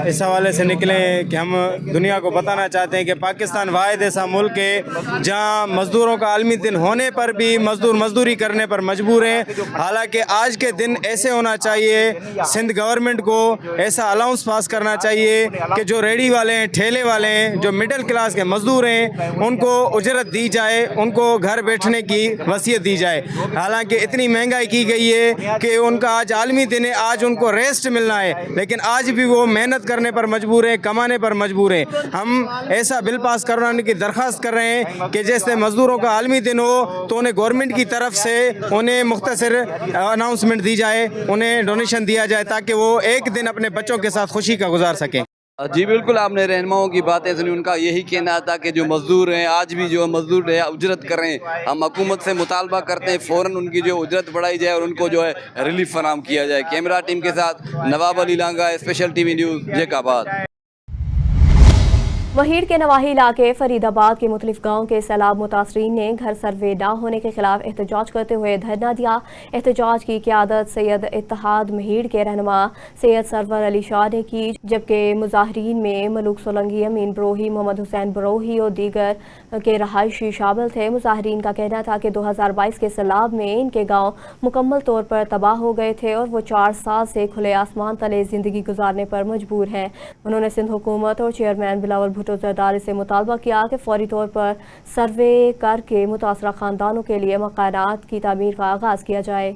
इस हवाले से निकले कि हम दुनिया को बताना चाहते हैं कि पाकिस्तान वाहिद ऐसा मुल्क है जहां मज़दूरों का आलमी दिन होने पर भी मज़दूर मज़दूरी करने पर मजबूर हैं। हालांकि आज के दिन ऐसे होना चाहिए, सिंध गवर्नमेंट को ऐसा अलाउंस पास करना चाहिए कि जो रेडी वाले हैं, ठेले वाले हैं, जो मिडिल क्लास के मज़दूर हैं, उनको उजरत दी जाए, उनको घर बैठने की वसीयत दी जाए। हालांकि इतनी महंगाई की गई है कि उनका आज आलमी दिन है, आज उनको रेस्ट मिलना है, लेकिन आज भी वो मेहनत करने पर मजबूर है, कमाने पर मजबूर है। हम ऐसा बिल पास करवाने की दरख्वास्त कर रहे हैं कि जैसे मज़दूरों का आलमी दिन हो तो उन्हें गवर्नमेंट की तरफ से उन्हें मुख्तसर अनाउंसमेंट दी जाए, उन्हें डोनेशन दिया जाए ताकि वो एक दिन अपने बच्चों के साथ खुशी का गुजार सकें। जी बिल्कुल, आपने रहनुमाओं की बातें सुनी। उनका यही कहना था कि जो मज़दूर हैं आज भी जो मज़दूर है उजरत कर रहे हैं। हम हुकूमत से मुतालबा करते हैं फ़ौरन उनकी जो उजरत बढ़ाई जाए और उनको जो है रिलीफ फराहम किया जाए। कैमरा टीम के साथ नवाब अली लांगा, स्पेशल टीवी न्यूज़, जेकाबाद। वहीड़ के नवाही इलाके फरीदाबाद के मुख्तलिफ गाँव के सैलाब मुतासरीन ने घर सर्वे न होने के खिलाफ एहतजाज करते हुए धरना दिया। एहतजाज की क़यादत सैयद इत्तेहाद वहीड़ के रहनुमा सैयद सरवर अली शाह ने की, जबकि मुजाहरीन में मलूक सोलंगी, अमीन बरोही, मोहम्मद हुसैन बरोही और दीगर के रहायशी शामिल थे। मुजाहरीन का कहना था कि 2022 के सैलाब में इनके गाँव मुकम्मल तौर पर तबाह हो गए थे और वो 4 साल से खुले आसमान तले ज़िंदगी गुजारने पर मजबूर हैं। उन्होंने सिंध हुकूमत और चेयरमैन बिलावल भुट्टो जरदारी से मुतालबा किया कि फौरी तौर पर सर्वे करके मुतासरा खानदानों के लिए मकानात की तामीर का आगाज़ किया जाए।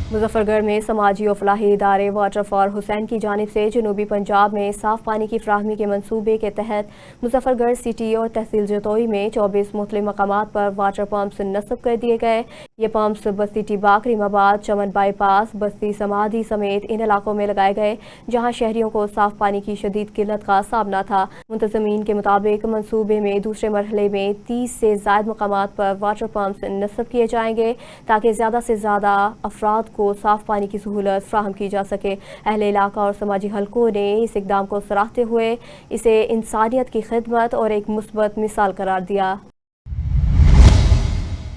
मुजफ्फरगढ़ में समाजी और फलाही इदारे वाटर फॉर हुसैन की जानिब से जनूबी पंजाब में साफ़ पानी की फ्राहमी के मनसूबे के तहत मुजफ्फरगढ़ सिटी और तहसील जतोई में 24 मुख्तलिफ मकामात पर वाटर पम्प्स नस्ब कर दिए गए। ये पम्प्स बस्ती टिबाक, करीमाबाद, चमन बाईपास, बस्ती समाधी समेत इन इलाकों में लगाए गए जहाँ शहरियों को साफ़ पानी की शदीद किल्लत का सामना था। मुंतज़मीन के मुताबिक मनसूबे में दूसरे मरहले में 30 से ज़ायद मकामात पर वाटर पम्प्स नस्ब किए जाएंगे ताकि ज़्यादा से ज़्यादा अफराद को साफ पानी की सहूलत फ्राहम की जा सके। अहले इलाका और समाजी हलकों ने इस इक़दाम को सराहते हुए इसे इंसानियत की खिदमत और एक मुस्बत मिसाल करार दिया।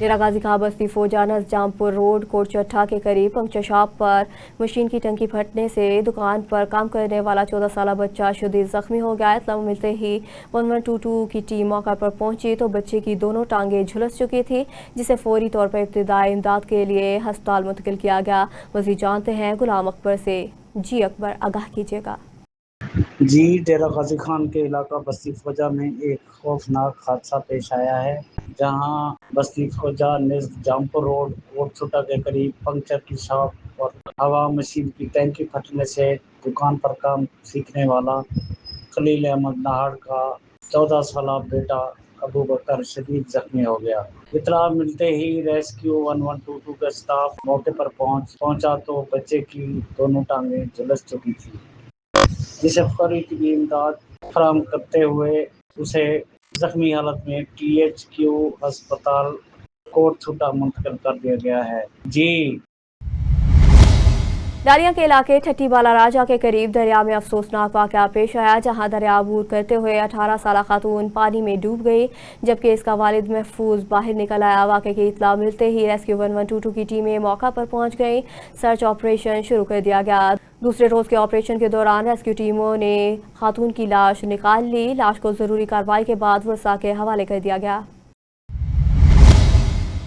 डेरा गाजी खां बस्ती फौजानस जामपुर रोड कोटचट्टा के करीब पंक्चर शॉप पर मशीन की टंकी फटने से दुकान पर काम करने वाला 14 साल बच्चा शदीद जख्मी हो गया। इत्तला मिलते ही 1122 की टीम मौका पर पहुंची तो बच्चे की दोनों टांगें झुलस चुकी थी, जिसे फौरी तौर पर इब्तिदाई इमदाद के लिए हस्पताल मुंतकिल किया गया। मज़ीद जानते हैं गुलाम अकबर से। जी अकबर, आगाह कीजिएगा। जी, डेरा गाजी खान के इलाका बस्ती फौजा में एक खौफनाक हादसा पेश आया है, जहां बस्ती फौजा निज़ जामपुर रोड कोटछुटा के करीब पंक्चर की शॉप और हवा मशीन की टैंकी फटने से दुकान पर काम सीखने वाला खलील अहमद नाहड़ का 14 साल बेटा अबू बकर शदीद जख्मी हो गया। इतला मिलते ही रेस्क्यू 1122 का स्टाफ मौके पर पहुंचा तो बच्चे की दोनों टांगें झुलस चुकी थी, जिसे फौरी तबी इमदाद फराहम करते हुए उसे जख्मी हालत में THQ अस्पताल कोटछुटा मुंतकिल कर दिया गया है। जी डालिया के इलाके ठट्टी बाला राजा के करीब दरिया में अफसोसनाक वाक़या पेश आया, जहां दरिया अबूर करते हुए 18 साला खातून पानी में डूब गई, जबकि इसका वालिद महफूज बाहर निकल आया। वाक़े की इत्तला मिलते ही रेस्क्यू 1122 की टीमें मौका पर पहुंच गई। सर्च ऑपरेशन शुरू कर दिया गया। दूसरे रोज़ के ऑपरेशन के दौरान रेस्क्यू टीमों ने खातून की लाश निकाल ली। लाश को ज़रूरी कार्रवाई के बाद वर्षा के हवाले कर दिया गया।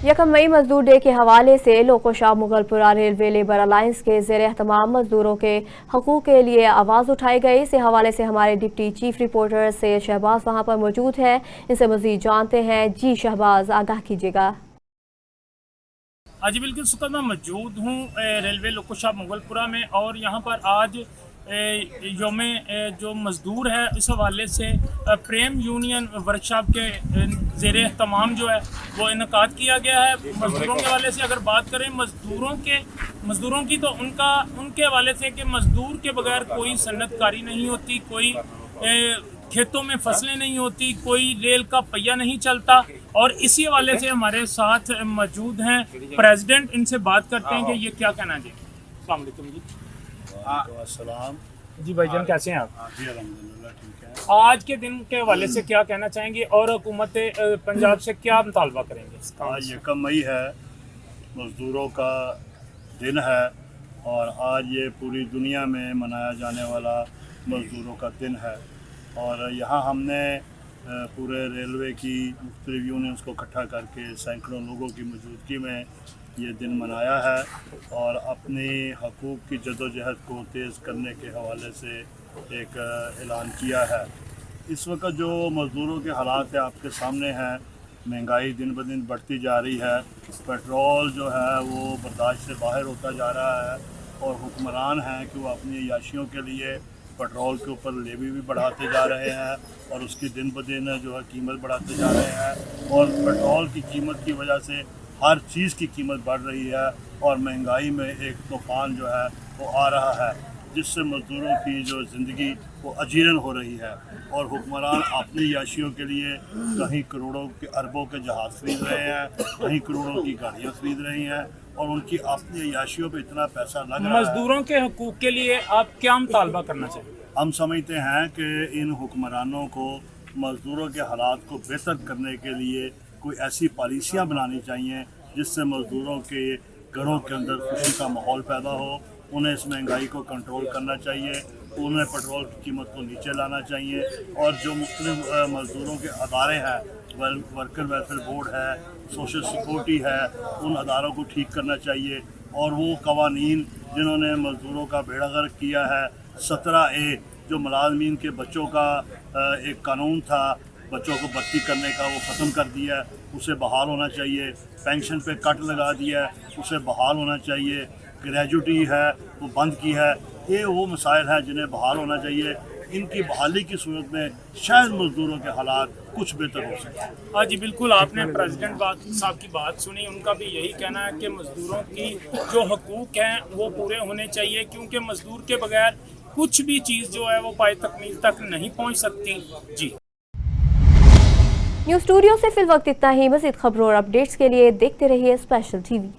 1 मई मजदूर डे के हवाले से लोकोशाह मुगलपुरा रेलवे लेबर अलायंस के ज़ेर एहतमाम मजदूरों के हकूक़ के लिए आवाज़ उठाई गई। इस हवाले से हमारे deputy chief reporter Syed Shahbaz वहाँ पर मौजूद हैं। इनसे मज़ीद जानते हैं। जी शहबाज, आगाह कीजिएगा। आज बिल्कुल सुकत मैं मौजूद हूँ रेलवे लोकोशाह मुगलपुरा में, और यहाँ पर आज योम जो मज़दूर है इस हवाले से प्रेम यूनियन वर्कशॉप के ज़ेर एहतमाम जो है वो इनकाद किया गया है। मज़दूरों के हवाले से अगर बात करें मज़दूरों की तो उनके हवाले से कि मज़दूर के बगैर कोई सन्नतकारी नहीं होती, कोई खेतों में फसलें नहीं होती, कोई रेल का पहिया नहीं चलता। और इसी हवाले से हमारे साथ मौजूद हैं प्रेसिडेंट, इनसे बात करते हैं कि ये क्या कहना चाहिए। अस्सलाम वालेकुम जी। जी भाईजान, कैसे हैं आप? जी अल्हम्दुलिल्लाह ठीक है। आज के दिन के हवाले से क्या कहना चाहेंगे और हुकूमत पंजाब से क्या मुतालबा करेंगे? आज 1 मई है, मज़दूरों का दिन है, और आज ये पूरी दुनिया में मनाया जाने वाला मज़दूरों का दिन है। और यहाँ हमने पूरे रेलवे की मुख्तलिफ यूनियंस को इकट्ठा करके सैकड़ों लोगों की मौजूदगी में ये दिन मनाया है, और अपने हकूक़ की जदोजहद को तेज़ करने के हवाले से एक ऐलान किया है। इस वक्त जो मज़दूरों के हालात आपके सामने हैं, महंगाई दिन ब दिन बढ़ती जा रही है, पेट्रोल जो है वो बर्दाश्त से बाहर होता जा रहा है, और हुक्मरान हैं कि वो अपनी अयाशियों के लिए पेट्रोल के ऊपर लेवी भी बढ़ाते जा रहे हैं, और उसकी दिन ब दिन जो है कीमत बढ़ाते जा रहे हैं। और पेट्रोल की कीमत की वजह से हर चीज़ की कीमत बढ़ रही है, और महंगाई में एक तूफ़ान जो है वो आ रहा है, जिससे मज़दूरों की जो ज़िंदगी वो अजीरन हो रही है। और हुक्मरान अपनी याशियों के लिए कहीं करोड़ों के अरबों के जहाज़ खरीद रहे हैं, कहीं करोड़ों की गाड़ियाँ खरीद रही हैं, और उनकी अपनी याशियों पे इतना पैसा लग रहा है। मज़दूरों के हकूक़ के लिए आप क्या मुतालबा करना चाहिए? हम समझते हैं कि इन हुक्मरानों को मज़दूरों के हालात को बेहतर करने के लिए कोई ऐसी पॉलिसियाँ बनानी चाहिए जिससे मज़दूरों के घरों के अंदर खुशी का माहौल पैदा हो। उन्हें इस महंगाई को कंट्रोल करना चाहिए, उन्हें पेट्रोल की कीमत को नीचे लाना चाहिए, और जो मुख्तलिफ मज़दूरों के अदारे हैं, वर्कर वेलफेयर बोर्ड है, सोशल सिक्योरिटी है, उन अदारों को ठीक करना चाहिए। और वो कवानीन जिन्होंने मज़दूरों का बेड़ा गर्क किया है, 17A जो मुलाजमीन के बच्चों का एक कानून था, बच्चों को भर्ती करने का, वो ख़त्म कर दिया है, उसे बहाल होना चाहिए। पेंशन पे कट लगा दिया है, उसे बहाल होना चाहिए। ग्रेजुटी है वो बंद की है। ये वो मसाइल हैं जिन्हें बहाल होना चाहिए। इनकी बहाली की सूरत में शायद मज़दूरों के हालात कुछ बेहतर हो सके। हाँ जी बिल्कुल, आपने प्रेसिडेंट साहब की बात सुनी, उनका भी यही कहना है कि मज़दूरों की जो हकूक़ हैं वो पूरे होने चाहिए, क्योंकि मज़दूर के बगैर कुछ भी चीज़ जो है वो पाए तकमील तक नहीं पहुँच सकती। जी न्यूज़ स्टूडियो से फिल वक्त इतना ही। मज़ीद खबरों और अपडेट्स के लिए देखते रहिए स्पेशल टीवी।